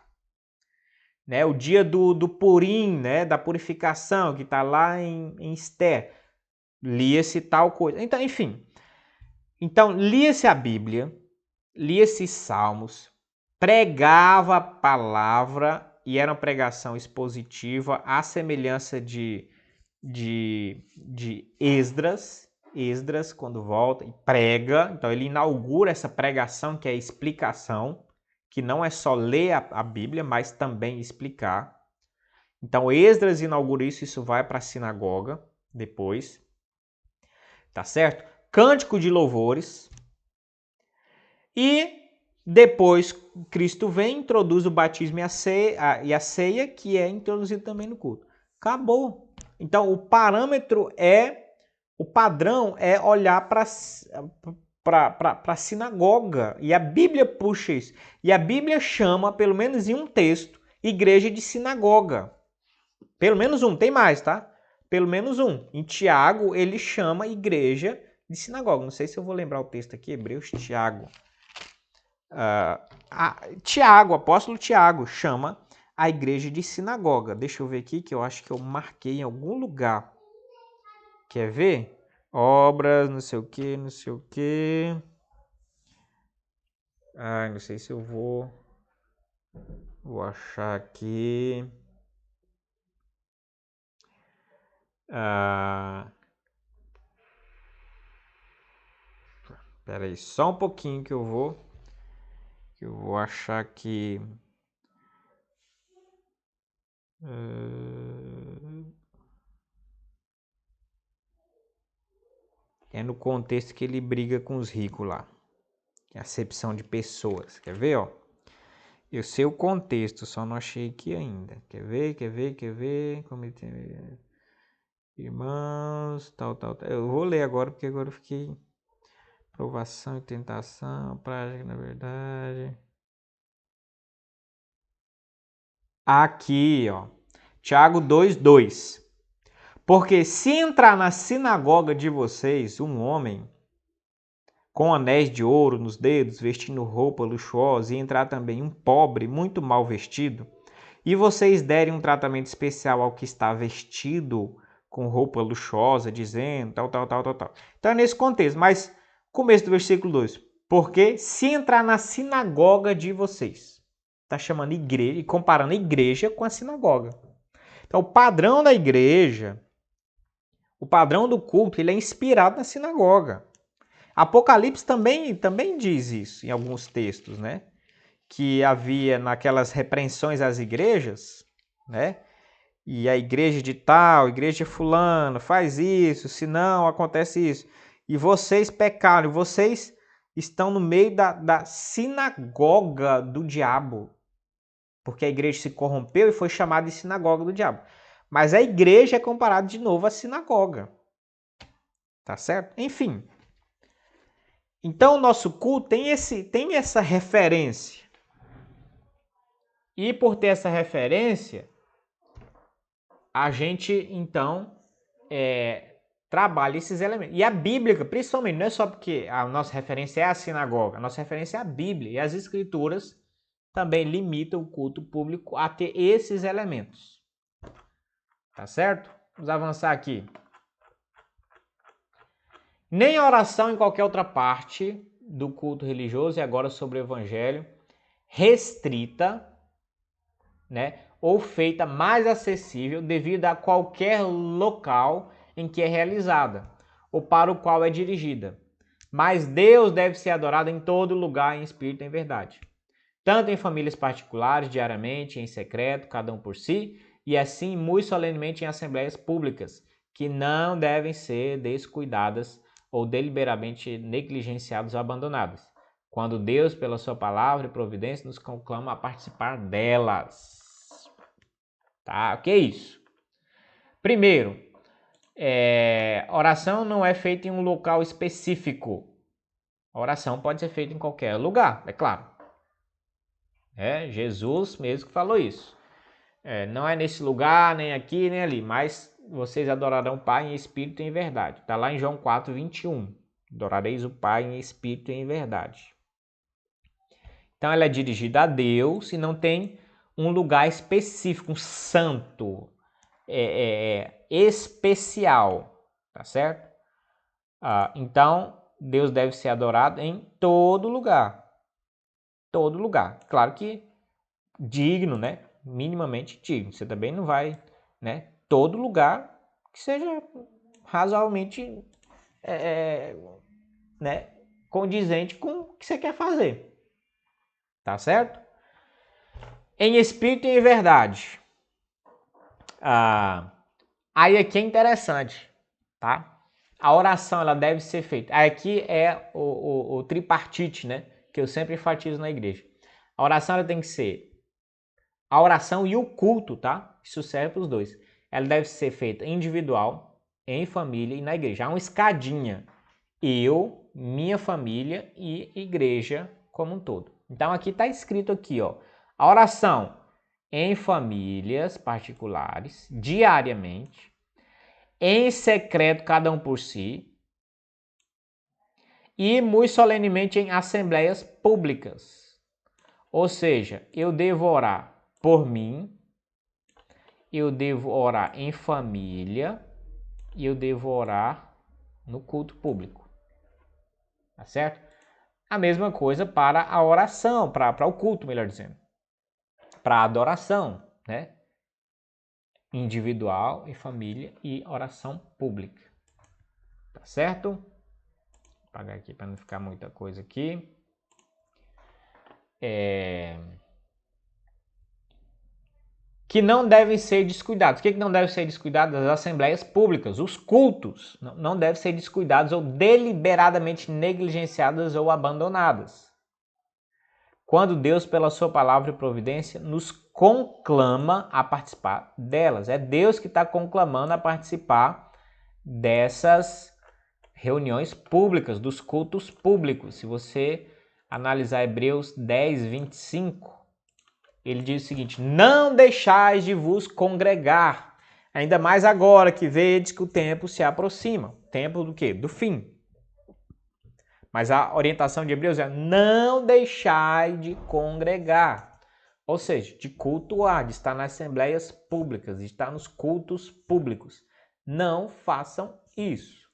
né? O dia do Purim, né? Da purificação, que está lá em Esther. Lia-se tal coisa. Então, enfim. Então, lia-se a Bíblia, lia-se Salmos, pregava a palavra e era uma pregação expositiva à semelhança de Esdras. Esdras, quando volta e prega, então ele inaugura essa pregação que é a explicação, que não é só ler a Bíblia, mas também explicar. Então Esdras inaugura isso vai para a sinagoga depois, tá certo? Cântico de louvores. E depois Cristo vem, introduz o batismo e a ceia, que é introduzido também no culto. Acabou. Então o padrão é olhar para a sinagoga. E a Bíblia puxa isso. E a Bíblia chama, pelo menos em um texto, igreja de sinagoga. Pelo menos um, tem mais, tá? Pelo menos um. Em Tiago, ele chama igreja de sinagoga. Não sei se eu vou lembrar o texto aqui, Hebreus, Tiago. Tiago, apóstolo Tiago, chama a igreja de sinagoga. Deixa eu ver aqui, que eu acho que eu marquei em algum lugar. Quer ver? Obras, não sei o que, não sei o que. Não sei se eu vou achar aqui. Espera aí, só um pouquinho que eu vou achar aqui. É no contexto que ele briga com os ricos lá. Acepção de pessoas. Quer ver, ó? Eu sei o contexto, só não achei aqui ainda. Quer ver? Irmãos, tal. Eu vou ler agora, porque agora eu fiquei... Provação e tentação, prática, na verdade. Aqui, ó. Tiago 2:2. Porque se entrar na sinagoga de vocês um homem com anéis de ouro nos dedos, vestindo roupa luxuosa, e entrar também um pobre, muito mal vestido, e vocês derem um tratamento especial ao que está vestido com roupa luxuosa, dizendo tal. Então é nesse contexto, mas começo do versículo 2. Porque se entrar na sinagoga de vocês, está chamando igreja e comparando a igreja com a sinagoga. Então o padrão da igreja, o padrão do culto, ele é inspirado na sinagoga. Apocalipse também diz isso em alguns textos, né? Que havia naquelas repreensões às igrejas, né? E a igreja de tal, igreja de fulano, faz isso, senão acontece isso. E vocês pecaram, vocês estão no meio da sinagoga do diabo. Porque a igreja se corrompeu e foi chamada de sinagoga do diabo. Mas a igreja é comparada de novo à sinagoga. Tá certo? Enfim. Então o nosso culto tem essa referência. E por ter essa referência, a gente então trabalha esses elementos. E a Bíblia, principalmente, não é só porque a nossa referência é a sinagoga, a nossa referência é a Bíblia. E as Escrituras também limitam o culto público a ter esses elementos. Tá certo? Vamos avançar aqui. Nem a oração em qualquer outra parte do culto religioso, e agora sobre o evangelho, restrita, né, ou feita mais acessível devido a qualquer local em que é realizada, ou para o qual é dirigida. Mas Deus deve ser adorado em todo lugar, em espírito e em verdade. Tanto em famílias particulares, diariamente, em secreto, cada um por si, e assim muito solenemente em assembleias públicas, que não devem ser descuidadas ou deliberadamente negligenciadas ou abandonadas, quando Deus, pela sua palavra e providência, nos conclama a participar delas. Tá? O que é isso? Primeiro, oração não é feita em um local específico. A oração pode ser feita em qualquer lugar, é claro. Jesus mesmo que falou isso. Não é nesse lugar, nem aqui, nem ali, mas vocês adorarão o Pai em espírito e em verdade. Está lá em João 4:21. Adorareis o Pai em espírito e em verdade. Então ela é dirigida a Deus e não tem um lugar específico, um santo, especial, tá certo? Então, Deus deve ser adorado em todo lugar. Todo lugar. Claro que digno, né? Minimamente digno. Você também não vai, né? Todo lugar que seja razoavelmente, né? Condizente com o que você quer fazer. Tá certo? Em espírito e em verdade. Aí aqui é interessante, tá? A oração ela deve ser feita. Aqui é o tripartite, né? Que eu sempre enfatizo na igreja. A oração ela tem que ser a oração e o culto, tá? Isso serve para os dois. Ela deve ser feita individual, em família e na igreja. Há uma escadinha. Eu, minha família e igreja como um todo. Então aqui está escrito aqui, ó. A oração em famílias particulares, diariamente, em secreto cada um por si, e muito solenemente em assembleias públicas. Ou seja, eu devo orar por mim, eu devo orar em família e eu devo orar no culto público. Tá certo? A mesma coisa para a oração, para o culto, melhor dizendo. Para a adoração, né? Individual, em família e oração pública. Tá certo? Vou apagar aqui para não ficar muita coisa aqui. Que não devem ser descuidados. O que não deve ser descuidado? As assembleias públicas, os cultos, não devem ser descuidados ou deliberadamente negligenciadas ou abandonadas. Quando Deus, pela sua palavra e providência, nos conclama a participar delas. É Deus que está conclamando a participar dessas reuniões públicas, dos cultos públicos. Se você analisar Hebreus 10, 25, ele diz o seguinte: não deixais de vos congregar, ainda mais agora que vedes que o tempo se aproxima. Tempo do quê? Do fim. Mas a orientação de Hebreus é: não deixai de congregar. Ou seja, de cultuar, de estar nas assembleias públicas, de estar nos cultos públicos. Não façam isso.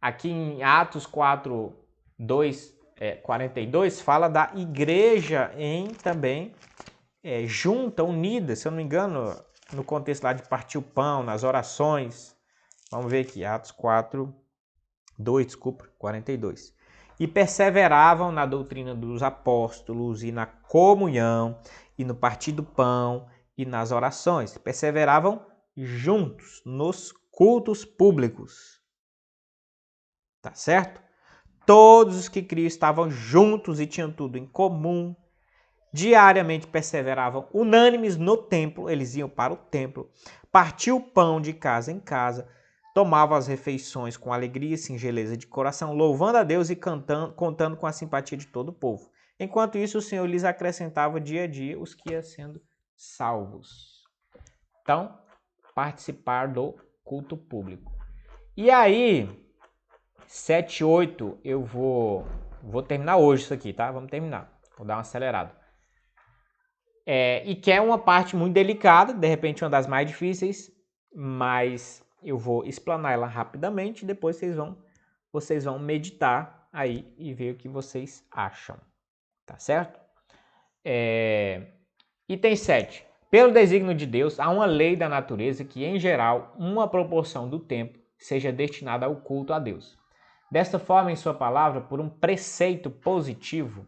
Aqui em Atos 4, 42, fala da igreja em também junta, unida, se eu não me engano, no contexto lá de partir o pão, nas orações. Vamos ver aqui, Atos 42. E perseveravam na doutrina dos apóstolos e na comunhão e no partir do pão e nas orações. Perseveravam juntos nos cultos públicos. Tá certo? Todos os que criam estavam juntos e tinham tudo em comum. Diariamente perseveravam unânimes no templo, eles iam para o templo, partiam o pão de casa em casa, tomavam as refeições com alegria e singeleza de coração, louvando a Deus e contando com a simpatia de todo o povo. Enquanto isso, o Senhor lhes acrescentava dia a dia os que iam sendo salvos. Então, participar do culto público. E aí, 7, 8, eu vou terminar hoje isso aqui, tá? Vamos terminar. Vou dar uma acelerada. E que é uma parte muito delicada, de repente uma das mais difíceis, mas eu vou explanar ela rapidamente e depois vocês vão meditar aí e ver o que vocês acham, tá certo? Item 7. Pelo desígnio de Deus, há uma lei da natureza que, em geral, uma proporção do tempo seja destinada ao culto a Deus. Desta forma, em sua palavra, por um preceito positivo,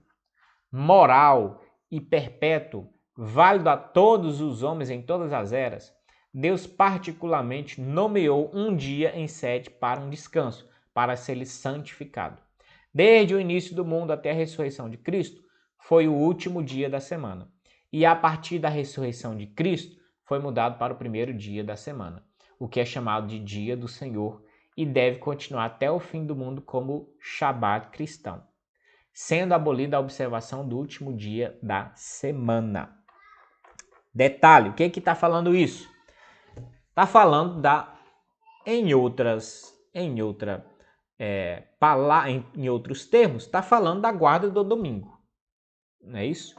moral e perpétuo, válido a todos os homens em todas as eras, Deus particularmente nomeou um dia em 7 para um descanso, para ser santificado. Desde o início do mundo até a ressurreição de Cristo, foi o último dia da semana. E a partir da ressurreição de Cristo, foi mudado para o primeiro dia da semana, o que é chamado de dia do Senhor e deve continuar até o fim do mundo como Shabat cristão, sendo abolida a observação do último dia da semana. Detalhe, o que está falando isso? Está falando em outros termos, está falando da guarda do domingo. Não é isso?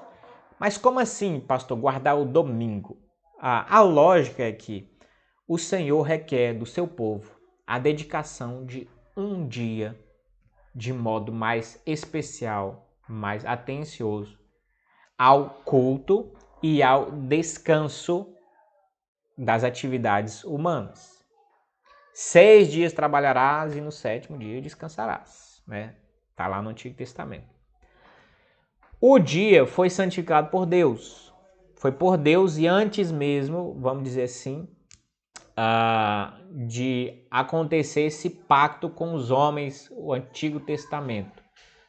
Mas como assim, pastor, guardar o domingo? A lógica é que o Senhor requer do seu povo a dedicação de um dia de modo mais especial, mais atencioso ao culto e ao descanso das atividades humanas. 6 dias trabalharás e no 7º dia descansarás, né? Tá lá no Antigo Testamento. O dia foi santificado por Deus. Foi por Deus e antes mesmo, vamos dizer assim, de acontecer esse pacto com os homens, o Antigo Testamento.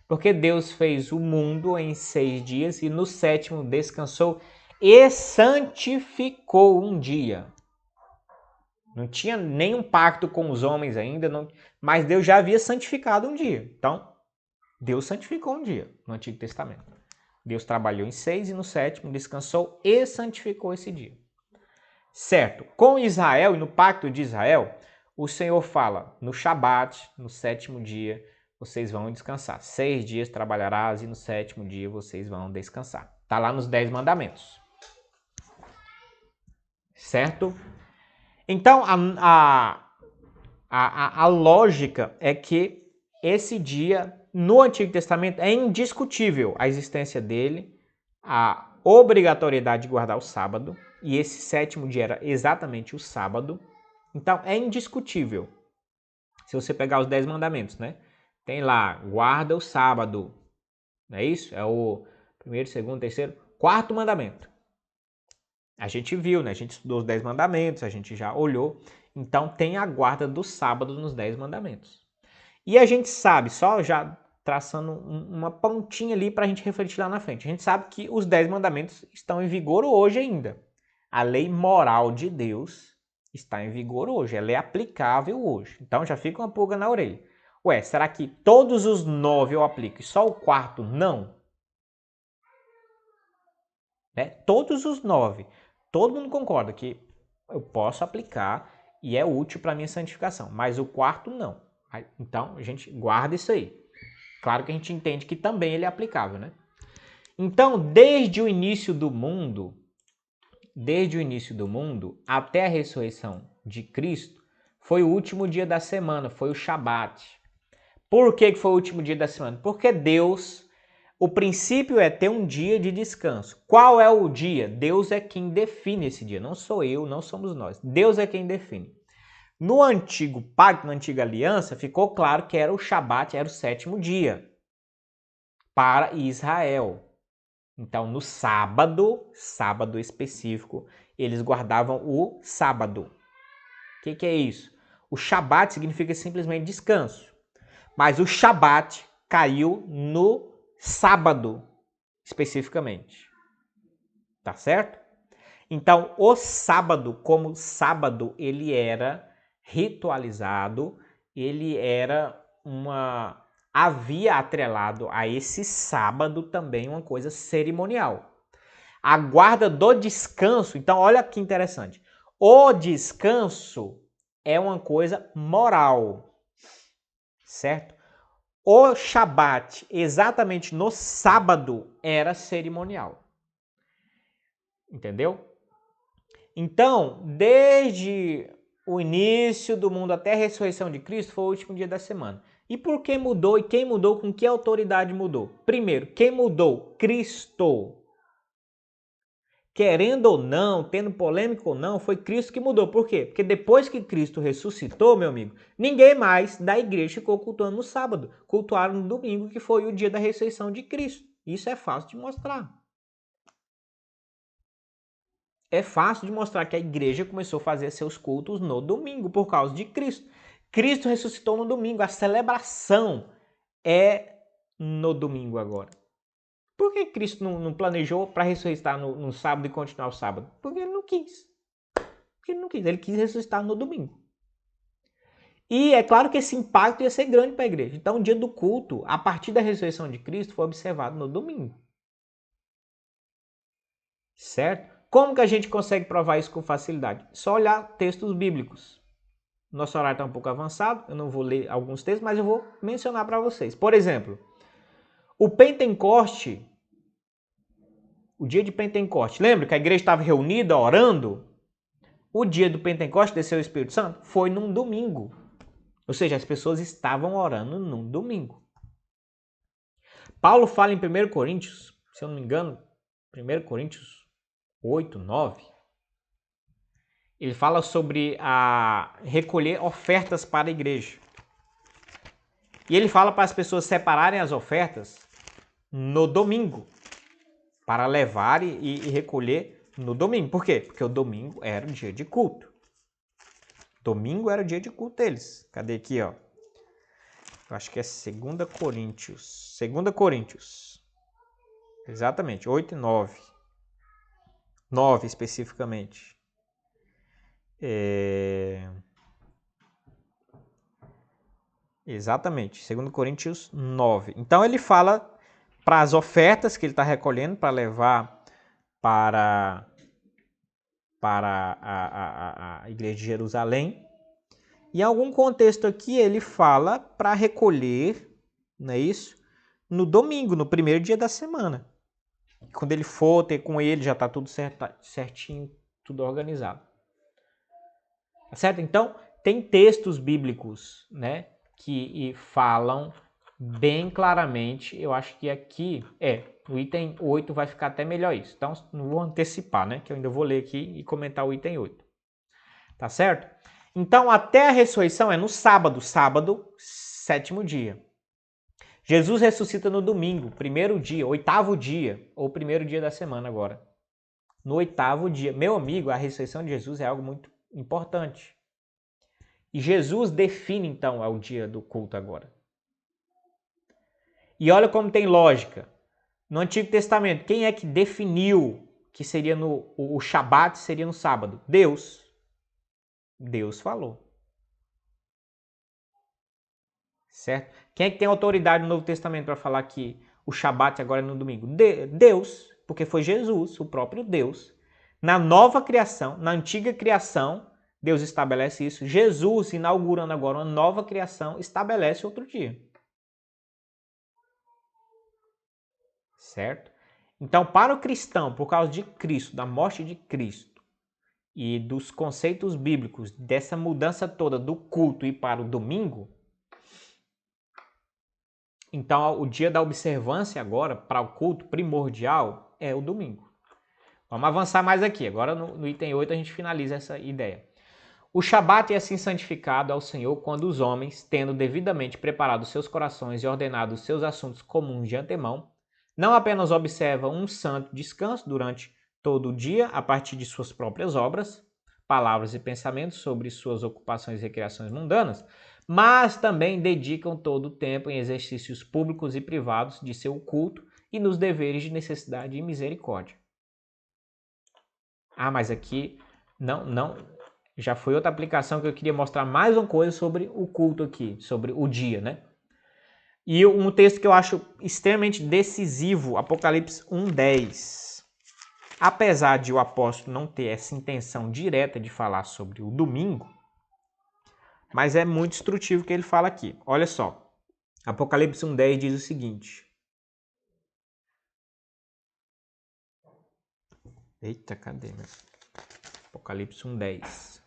Porque Deus fez o mundo em 6 dias e no 7º descansou e santificou um dia. Não tinha nenhum pacto com os homens ainda, mas Deus já havia santificado um dia. Então, Deus santificou um dia no Antigo Testamento. Deus trabalhou em 6 e no 7º descansou e santificou esse dia. Certo? Com Israel e no pacto de Israel, o Senhor fala no Shabat, no 7º dia, vocês vão descansar. 6 dias trabalharás e no 7º dia vocês vão descansar. Está lá nos 10 mandamentos. Certo? Então, a lógica é que esse dia, no Antigo Testamento, é indiscutível a existência dele, a obrigatoriedade de guardar o sábado, e esse 7º dia era exatamente o sábado. Então, é indiscutível. Se você pegar os 10 mandamentos, né? Tem lá, guarda o sábado. Não é isso? É o 1º, 2º, 3º, 4º mandamento. A gente viu, né? A gente estudou os 10 mandamentos, a gente já olhou. Então, tem a guarda do sábado nos 10 mandamentos. E a gente sabe, só já traçando uma pontinha ali para a gente refletir lá na frente. A gente sabe que os 10 mandamentos estão em vigor hoje ainda. A lei moral de Deus está em vigor hoje, ela é aplicável hoje. Então já fica uma pulga na orelha. Ué, será que todos os 9 eu aplico e só o 4 não? Né? Todos os 9. Todo mundo concorda que eu posso aplicar e é útil para a minha santificação, mas o 4 não. Então a gente guarda isso aí. Claro que a gente entende que também ele é aplicável, né? Então, desde o início do mundo até a ressurreição de Cristo, foi o último dia da semana, foi o Shabat. Por que foi o último dia da semana? Porque Deus, o princípio é ter um dia de descanso. Qual é o dia? Deus é quem define esse dia, não sou eu, não somos nós. Deus é quem define. No antigo pacto, na antiga aliança, ficou claro que era o Shabat, era o 7º dia para Israel. Então, no sábado específico, eles guardavam o sábado. O que é isso? O Shabat significa simplesmente descanso. Mas o Shabat caiu no sábado, especificamente. Tá certo? Então, o sábado, como sábado, ele era ritualizado, ele era havia atrelado a esse sábado também uma coisa cerimonial. A guarda do descanso, então olha que interessante. O descanso é uma coisa moral, certo? O Shabat, exatamente no sábado, era cerimonial. Entendeu? Então, desde o início do mundo até a ressurreição de Cristo, foi o último dia da semana. E por que mudou? E quem mudou? Com que autoridade mudou? Primeiro, quem mudou? Cristo. Querendo ou não, tendo polêmica ou não, foi Cristo que mudou. Por quê? Porque depois que Cristo ressuscitou, meu amigo, ninguém mais da igreja ficou cultuando no sábado. Cultuaram no domingo, que foi o dia da ressurreição de Cristo. Isso é fácil de mostrar. É fácil de mostrar que a igreja começou a fazer seus cultos no domingo por causa de Cristo. Cristo ressuscitou no domingo. A celebração é no domingo agora. Por que Cristo não planejou para ressuscitar no sábado e continuar o sábado? Porque ele não quis. Ele quis ressuscitar no domingo. E é claro que esse impacto ia ser grande para a igreja. Então o dia do culto, a partir da ressurreição de Cristo, foi observado no domingo. Certo? Como que a gente consegue provar isso com facilidade? Só olhar textos bíblicos. Nosso horário está um pouco avançado, eu não vou ler alguns textos, mas eu vou mencionar para vocês. Por exemplo, o Pentecoste O dia de Pentecoste. Lembra que a igreja estava reunida, orando? O dia do Pentecoste, desceu o Espírito Santo, foi num domingo. Ou seja, as pessoas estavam orando num domingo. Paulo fala em 1 Coríntios, se eu não me engano, 1 Coríntios 8, 9. Ele fala sobre recolher ofertas para a igreja. E ele fala para as pessoas separarem as ofertas no domingo, para levar e recolher no domingo. Por quê? Porque o domingo era o dia de culto. Domingo era o dia de culto deles. Cadê aqui, ó? Eu acho que é 2 Coríntios. 2 Coríntios. Exatamente, 8 e 9. 9 especificamente. Exatamente, 2 Coríntios 9. Então ele fala para as ofertas que ele está recolhendo para levar para a igreja de Jerusalém. Em algum contexto aqui ele fala para recolher, não é isso? No domingo, no primeiro dia da semana. Quando ele for ter com ele, já está tudo certinho, tudo organizado. Tá certo? Então, tem textos bíblicos, né, que falam bem claramente. Eu acho que aqui, o item 8 vai ficar até melhor isso. Então, não vou antecipar, né, que eu ainda vou ler aqui e comentar o item 8. Tá certo? Então, até a ressurreição é no sábado, 7º dia. Jesus ressuscita no domingo, 1º dia, 8º dia, ou 1º dia da semana agora. No 8º dia. Meu amigo, a ressurreição de Jesus é algo muito importante. E Jesus define, então, o dia do culto agora. E olha como tem lógica. No Antigo Testamento, quem é que definiu que seria o Shabat seria no sábado? Deus. Deus falou. Certo? Quem é que tem autoridade no Novo Testamento para falar que o Shabat agora é no domingo? Deus, porque foi Jesus, o próprio Deus. Na nova criação, na antiga criação, Deus estabelece isso. Jesus, inaugurando agora uma nova criação, estabelece outro dia. Certo? Então, para o cristão, por causa de Cristo, da morte de Cristo e dos conceitos bíblicos, dessa mudança toda do culto e para o domingo, então o dia da observância agora, para o culto primordial, é o domingo. Vamos avançar mais aqui. Agora no item 8 a gente finaliza essa ideia. O Shabat é assim santificado ao Senhor quando os homens, tendo devidamente preparado seus corações e ordenado os seus assuntos comuns de antemão, não apenas observam um santo descanso durante todo o dia a partir de suas próprias obras, palavras e pensamentos sobre suas ocupações e recreações mundanas, mas também dedicam todo o tempo em exercícios públicos e privados de seu culto e nos deveres de necessidade e misericórdia. Mas aqui não já foi outra aplicação que eu queria mostrar mais uma coisa sobre o culto aqui, sobre o dia, né? E um texto que eu acho extremamente decisivo, Apocalipse 1:10. Apesar de o apóstolo não ter essa intenção direta de falar sobre o domingo, mas é muito instrutivo o que ele fala aqui. Olha só, Apocalipse 1:10 diz o seguinte. Eita, cadê, meu? Apocalipse 1:10.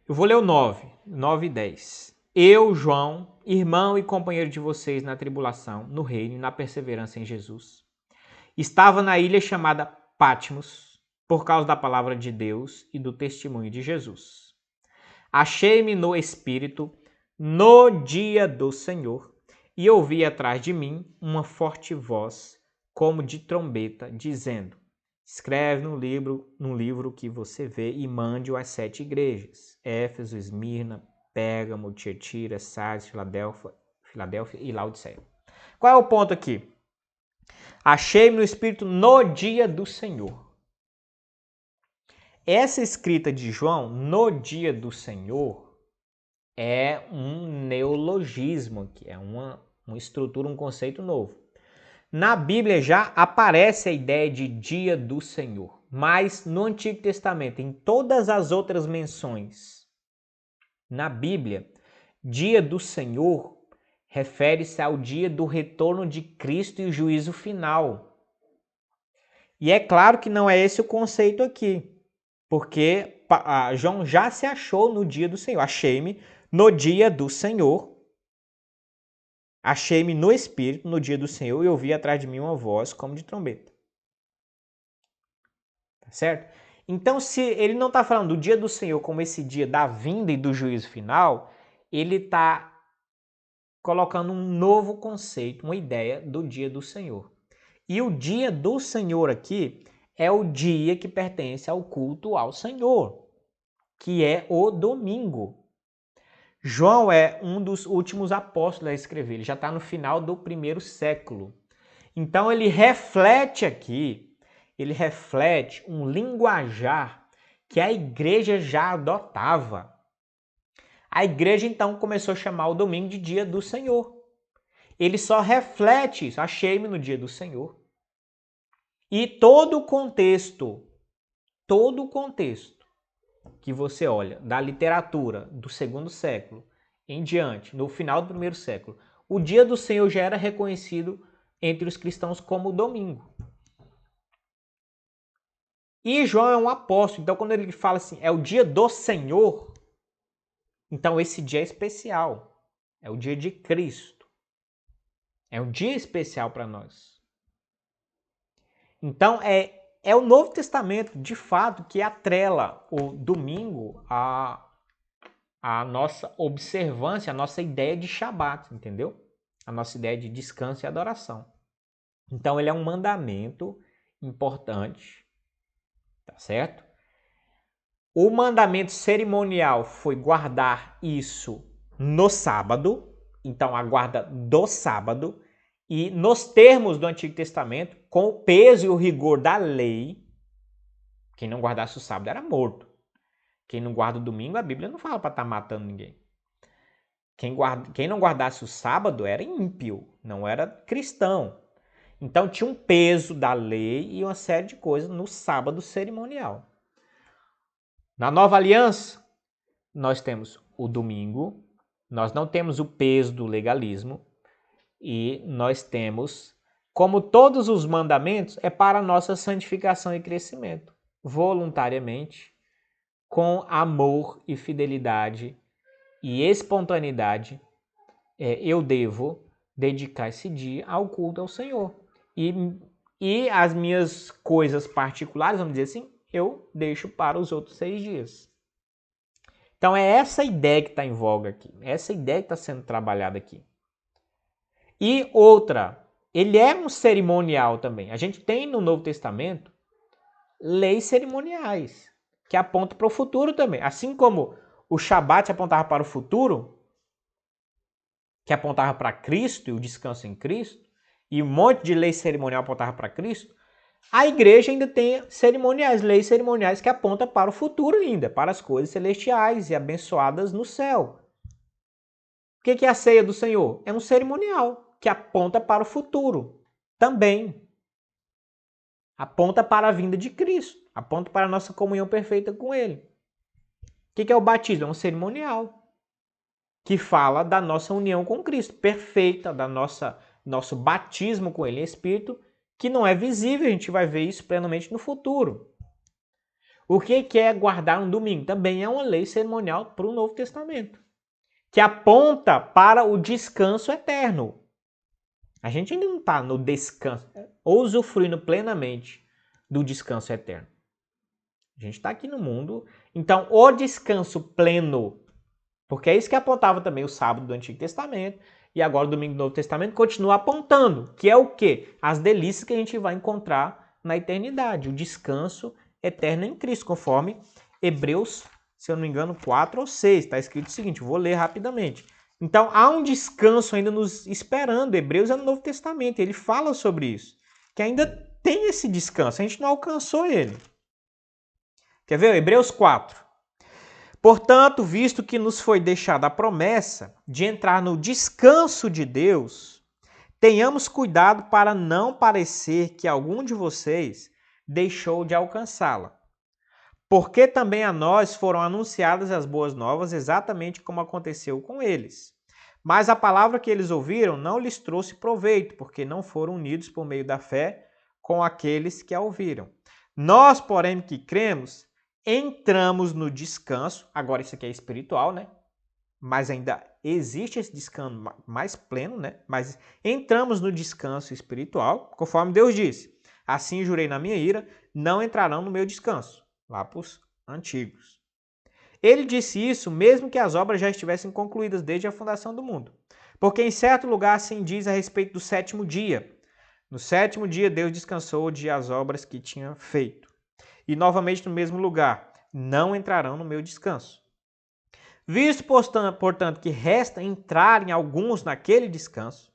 Eu vou ler o 9 e 10. Eu, João, irmão e companheiro de vocês na tribulação, no reino e na perseverança em Jesus, estava na ilha chamada Patmos por causa da palavra de Deus e do testemunho de Jesus. Achei-me no Espírito no dia do Senhor e ouvi atrás de mim uma forte voz, como de trombeta, dizendo: escreve no livro que você vê e mande-o às 7 igrejas: Éfeso, Esmirna, Pérgamo, Tiatira, Sardes, Filadélfia e Laodiceia. Qual é o ponto aqui? Achei-me no Espírito no dia do Senhor. Essa escrita de João, no dia do Senhor, é um neologismo aqui, é uma estrutura, um conceito novo. Na Bíblia já aparece a ideia de dia do Senhor, mas no Antigo Testamento, em todas as outras menções na Bíblia, dia do Senhor refere-se ao dia do retorno de Cristo e o juízo final. E é claro que não é esse o conceito aqui, porque João já se achou no dia do Senhor. Achei-me no dia do Senhor. Achei-me no Espírito no dia do Senhor e ouvi atrás de mim uma voz como de trombeta. Tá certo? Então, se ele não está falando do dia do Senhor como esse dia da vinda e do juízo final, ele está colocando um novo conceito, uma ideia do dia do Senhor. E o dia do Senhor aqui é o dia que pertence ao culto ao Senhor, que é o domingo. João é um dos últimos apóstolos a escrever, ele já está no final do 1º século. Então ele reflete aqui, um linguajar que a igreja já adotava. A igreja então começou a chamar o domingo de dia do Senhor. Ele só reflete isso, achei-me no dia do Senhor. E todo o contexto que você olha da literatura do 2º século em diante, no final do 1º século, o dia do Senhor já era reconhecido entre os cristãos como domingo. E João é um apóstolo, então quando ele fala assim, é o dia do Senhor, então esse dia é especial, é o dia de Cristo, é um dia especial para nós. Então é o Novo Testamento, de fato, que atrela o domingo à nossa observância, à nossa ideia de Shabat, entendeu? A nossa ideia de descanso e adoração. Então ele é um mandamento importante, tá certo? O mandamento cerimonial foi guardar isso no sábado, então a guarda do sábado, e nos termos do Antigo Testamento, com o peso e o rigor da lei, quem não guardasse o sábado era morto. Quem não guarda o domingo, a Bíblia não fala para estar matando ninguém. Quem não guardasse o sábado era ímpio, não era cristão. Então tinha um peso da lei e uma série de coisas no sábado cerimonial. Na Nova Aliança, nós temos o domingo, nós não temos o peso do legalismo e nós temos, como todos os mandamentos, é para a nossa santificação e crescimento, voluntariamente, com amor e fidelidade e espontaneidade, eu devo dedicar esse dia ao culto ao Senhor. E as minhas coisas particulares, vamos dizer assim, eu deixo para os outros 6 dias. Então é essa ideia que está em voga aqui, essa ideia que está sendo trabalhada aqui. E outra, ele é um cerimonial também. A gente tem no Novo Testamento leis cerimoniais que apontam para o futuro também. Assim como o Shabat apontava para o futuro, que apontava para Cristo e o descanso em Cristo, e um monte de lei cerimonial apontava para Cristo, a igreja ainda tem leis cerimoniais que apontam para o futuro ainda, para as coisas celestiais e abençoadas no céu. O que é a ceia do Senhor? É um cerimonial que aponta para o futuro também. Aponta para a vinda de Cristo, aponta para a nossa comunhão perfeita com Ele. O que é o batismo? É um cerimonial que fala da nossa união com Cristo, perfeita, da nosso batismo com Ele em Espírito, que não é visível, a gente vai ver isso plenamente no futuro. O que é guardar um domingo? Também é uma lei cerimonial para o Novo Testamento, que aponta para o descanso eterno. A gente ainda não está no descanso, ou usufruindo plenamente do descanso eterno. A gente está aqui no mundo, então o descanso pleno, porque é isso que apontava também o sábado do Antigo Testamento, e agora o domingo do Novo Testamento continua apontando, que é o quê? As delícias que a gente vai encontrar na eternidade, o descanso eterno em Cristo, conforme Hebreus, se eu não me engano, 4 ou 6, está escrito o seguinte, vou ler rapidamente. Então há um descanso ainda nos esperando, Hebreus é no Novo Testamento, ele fala sobre isso, que ainda tem esse descanso, a gente não alcançou ele. Quer ver? Hebreus 4. Portanto, visto que nos foi deixada a promessa de entrar no descanso de Deus, tenhamos cuidado para não parecer que algum de vocês deixou de alcançá-la. Porque também a nós foram anunciadas as boas novas, exatamente como aconteceu com eles. Mas a palavra que eles ouviram não lhes trouxe proveito, porque não foram unidos por meio da fé com aqueles que a ouviram. Nós, porém, que cremos, entramos no descanso. Agora, isso aqui é espiritual, né? Mas ainda existe esse descanso mais pleno, né? Mas entramos no descanso espiritual, conforme Deus disse. Assim jurei na minha ira, não entrarão no meu descanso. Lá para os antigos. Ele disse isso mesmo que as obras já estivessem concluídas desde a fundação do mundo. Porque em certo lugar assim diz a respeito do sétimo dia. No sétimo dia Deus descansou de as obras que tinha feito. E novamente no mesmo lugar, não entrarão no meu descanso. Visto, portanto, que resta entrarem alguns naquele descanso,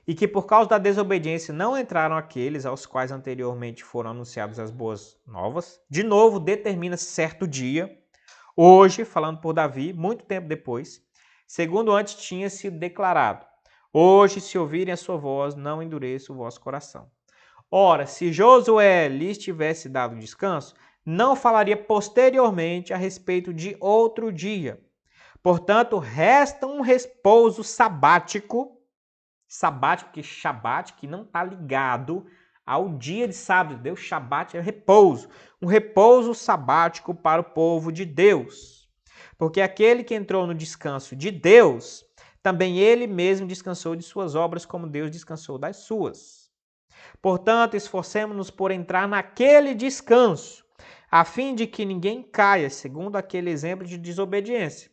e que por causa da desobediência não entraram aqueles aos quais anteriormente foram anunciadas as boas novas, de novo determina certo dia, hoje, falando por Davi, muito tempo depois, segundo antes tinha sido declarado, hoje, se ouvirem a sua voz, não endureça o vosso coração. Ora, se Josué lhes tivesse dado descanso, não falaria posteriormente a respeito de outro dia. Portanto, resta um repouso sabático, que Shabat, que não está ligado ao dia de sábado. Deus, Shabat é repouso. Um repouso sabático para o povo de Deus. Porque aquele que entrou no descanso de Deus, também ele mesmo descansou de suas obras, como Deus descansou das suas. Portanto, esforcemo-nos por entrar naquele descanso, a fim de que ninguém caia, segundo aquele exemplo de desobediência.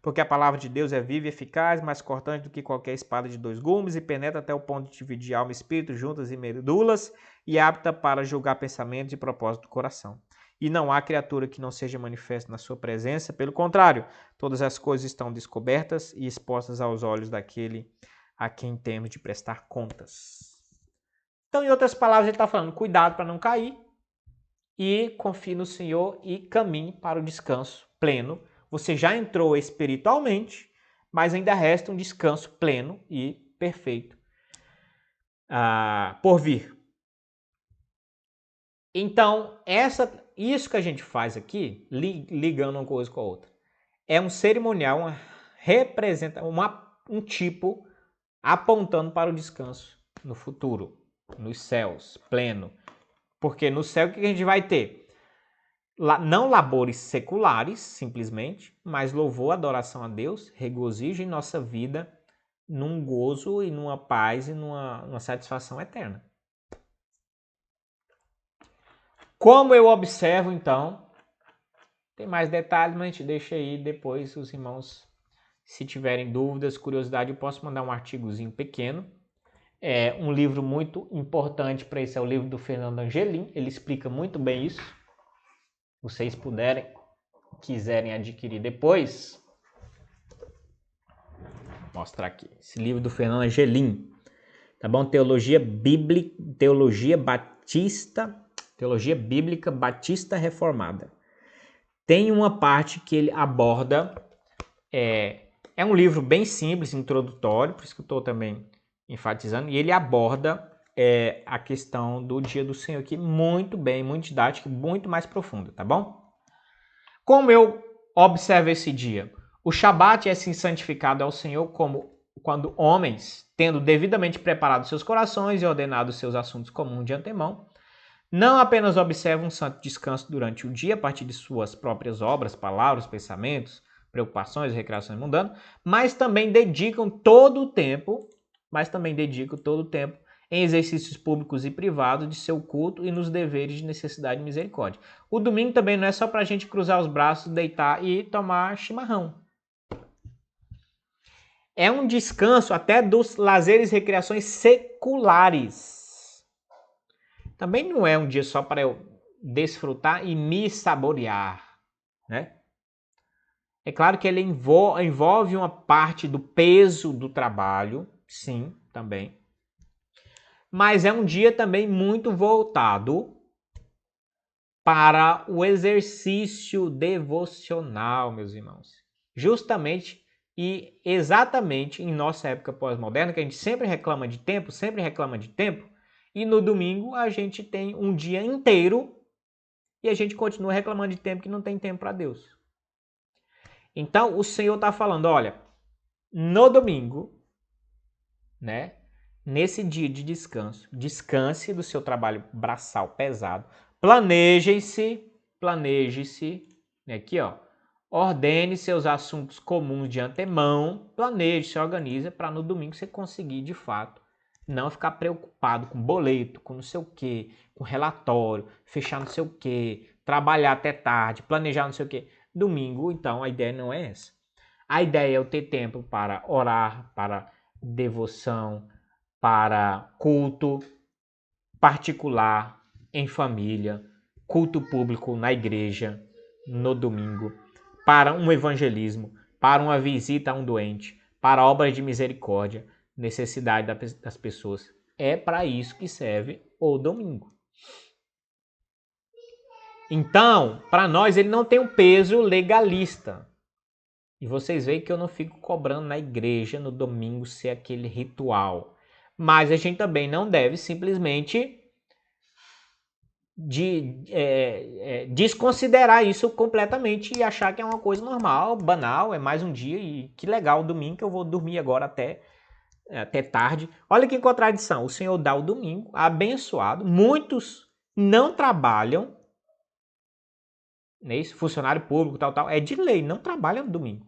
Porque a palavra de Deus é viva e eficaz, mais cortante do que qualquer espada de 2 gumes, e penetra até o ponto de dividir alma e espírito, juntas e medulas, e apta para julgar pensamentos e propósitos do coração. E não há criatura que não seja manifesta na sua presença, pelo contrário, todas as coisas estão descobertas e expostas aos olhos daquele a quem temos de prestar contas. Então, em outras palavras, ele está falando, cuidado para não cair, e confie no Senhor e caminhe para o descanso pleno. Você já entrou espiritualmente, mas ainda resta um descanso pleno e perfeito por vir. Então, isso que a gente faz aqui, ligando uma coisa com a outra, é um cerimonial, um tipo apontando para o descanso no futuro, nos céus, pleno. Porque no céu o que a gente vai ter? Não labores seculares, simplesmente, mas louvor, adoração a Deus, regozijo em nossa vida, num gozo e numa paz e numa satisfação eterna. Como eu observo, então, tem mais detalhes, mas a gente deixa aí depois os irmãos, se tiverem dúvidas, curiosidade, eu posso mandar um artigozinho pequeno. É um livro muito importante para isso, é o livro do Fernando Angelim, ele explica muito bem isso. Vocês quiserem adquirir depois, vou mostrar aqui, esse livro do Fernando Angelim, tá bom? Teologia Bíblica Batista Reformada. Tem uma parte que ele aborda, é um livro bem simples, introdutório, por isso que eu estou também enfatizando, e ele aborda a questão do dia do Senhor aqui muito bem, muito didático, muito mais profunda, tá bom? Como eu observo esse dia? O Shabat é assim santificado ao Senhor como quando homens, tendo devidamente preparado seus corações e ordenado seus assuntos comuns de antemão, não apenas observam um santo descanso durante o dia a partir de suas próprias obras, palavras, pensamentos, preocupações e recreações mundanas, mas também dedicam todo o tempo em exercícios públicos e privados de seu culto e nos deveres de necessidade e misericórdia. O domingo também não é só para a gente cruzar os braços, deitar e tomar chimarrão. É um descanso até dos lazeres e recreações seculares. Também não é um dia só para eu desfrutar e me saborear, né? É claro que ele envolve uma parte do peso do trabalho, sim, também. Mas é um dia também muito voltado para o exercício devocional, meus irmãos. Justamente e exatamente em nossa época pós-moderna, que a gente sempre reclama de tempo, e no domingo a gente tem um dia inteiro e a gente continua reclamando de tempo que não tem tempo para Deus. Então o Senhor está falando, olha, no domingo, né? nesse dia de descanso, descanse do seu trabalho braçal pesado, planeje-se, aqui ó, ordene seus assuntos comuns de antemão, planeje, se organize para no domingo você conseguir de fato não ficar preocupado com boleto, com não sei o que, com relatório, fechar não sei o que, trabalhar até tarde, planejar não sei o que. Domingo, então, a ideia não é essa. A ideia é eu ter tempo para orar, para devoção, para culto particular, em família, culto público na igreja, no domingo, para um evangelismo, para uma visita a um doente, para obras de misericórdia, necessidade das pessoas. É para isso que serve o domingo. Então, para nós, ele não tem um peso legalista. E vocês veem que eu não fico cobrando na igreja no domingo ser aquele ritual. Mas a gente também não deve simplesmente desconsiderar isso completamente e achar que é uma coisa normal, banal, é mais um dia e que legal, domingo que eu vou dormir agora até tarde. Olha que contradição, o Senhor dá o domingo abençoado, muitos não trabalham, né, isso, funcionário público, tal, é de lei, não trabalham no domingo.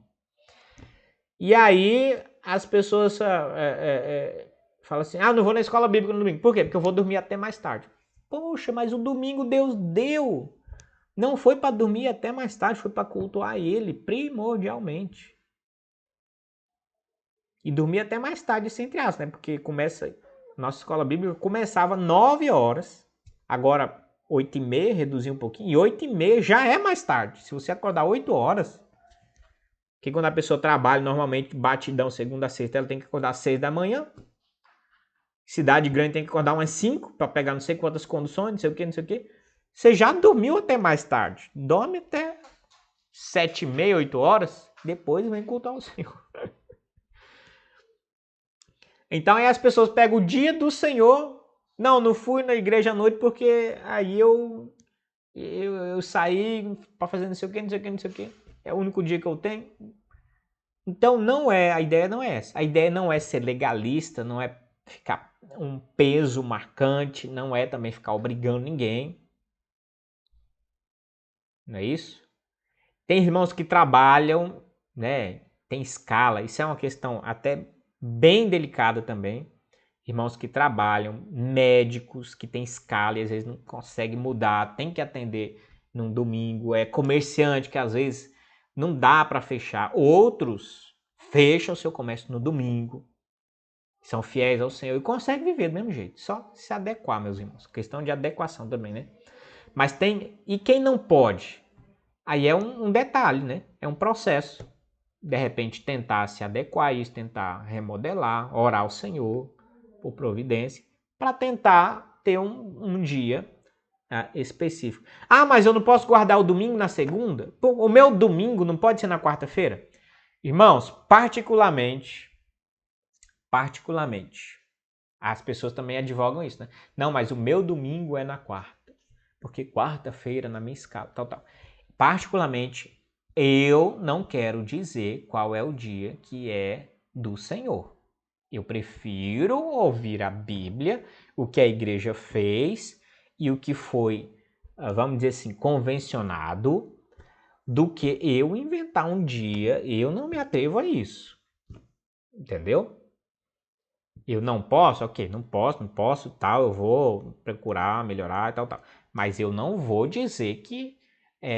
E aí as pessoas falam assim, não vou na escola bíblica no domingo. Por quê? Porque eu vou dormir até mais tarde. Poxa, mas o domingo Deus deu. Não foi para dormir até mais tarde, foi para cultuar Ele, primordialmente. E dormir até mais tarde, isso entre aspas, né? Porque nossa escola bíblica começava 9 horas, agora 8h30, reduziu um pouquinho, e 8h30 já é mais tarde. Se você acordar 8 horas, que quando a pessoa trabalha, normalmente, batidão, segunda a sexta, ela tem que acordar às 6 da manhã. Cidade grande tem que acordar umas 5 para pegar não sei quantas conduções, não sei o que. Você já dormiu até mais tarde. Dorme até 7h30, 8 horas, depois vem cultuar o Senhor. Então aí as pessoas pegam o dia do Senhor. Não fui na igreja à noite porque aí eu saí para fazer não sei o que. É o único dia que eu tenho. Então a ideia não é essa. A ideia não é ser legalista, não é ficar um peso marcante, não é também ficar obrigando ninguém. Não é isso? Tem irmãos que trabalham, né? Tem escala. Isso é uma questão até bem delicada também. Irmãos que trabalham, médicos que têm escala e às vezes não conseguem mudar, tem que atender num domingo. É comerciante que às vezes não dá para fechar. Outros fecham o seu comércio no domingo. São fiéis ao Senhor e conseguem viver do mesmo jeito. Só se adequar, meus irmãos. Questão de adequação também, né? Mas tem... E quem não pode? Aí é um detalhe, né? É um processo. De repente tentar se adequar a isso, tentar remodelar, orar ao Senhor por providência, para tentar ter um dia específico. Mas eu não posso guardar o domingo na segunda? O meu domingo não pode ser na quarta-feira? Irmãos, particularmente, as pessoas também advogam isso, né? Não, mas o meu domingo é na quarta, porque quarta-feira na minha escala, tal. Particularmente, eu não quero dizer qual é o dia que é do Senhor. Eu prefiro ouvir a Bíblia, o que a igreja fez e o que foi, vamos dizer assim, convencionado, do que eu inventar um dia. Eu não me atrevo a isso. Entendeu? Eu não posso? Ok, não posso, tal, eu vou procurar melhorar e tal. Mas eu não vou dizer que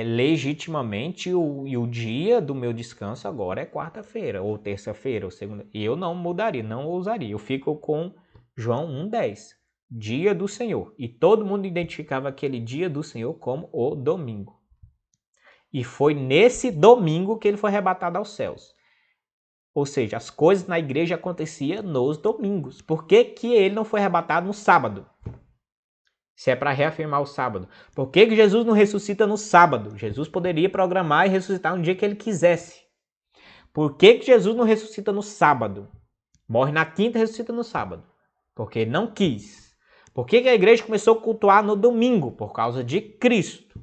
legitimamente o dia do meu descanso agora é quarta-feira, ou terça-feira, ou segunda. Eu não mudaria, não ousaria. Eu fico com João 1,10, dia do Senhor. E todo mundo identificava aquele dia do Senhor como o domingo. E foi nesse domingo que ele foi arrebatado aos céus. Ou seja, as coisas na igreja aconteciam nos domingos. Por que que ele não foi arrebatado no sábado? Se é para reafirmar o sábado. Por que que Jesus não ressuscita no sábado? Jesus poderia programar e ressuscitar no dia que ele quisesse. Por que que Jesus não ressuscita no sábado? Morre na quinta e ressuscita no sábado. Porque ele não quis. Por que que a igreja começou a cultuar no domingo? Por causa de Cristo.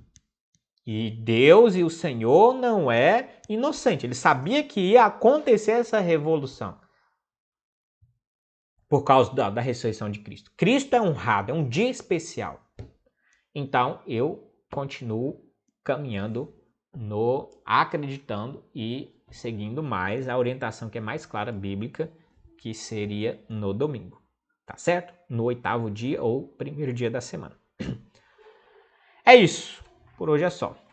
E Deus e o Senhor não é inocente. Ele sabia que ia acontecer essa revolução. por causa da ressurreição de Cristo. Cristo é honrado, é um dia especial. Então, eu continuo caminhando, acreditando e seguindo mais a orientação que é mais clara bíblica, que seria no domingo. Tá certo? No 8º dia ou 1º dia da semana. É isso. Por hoje é só.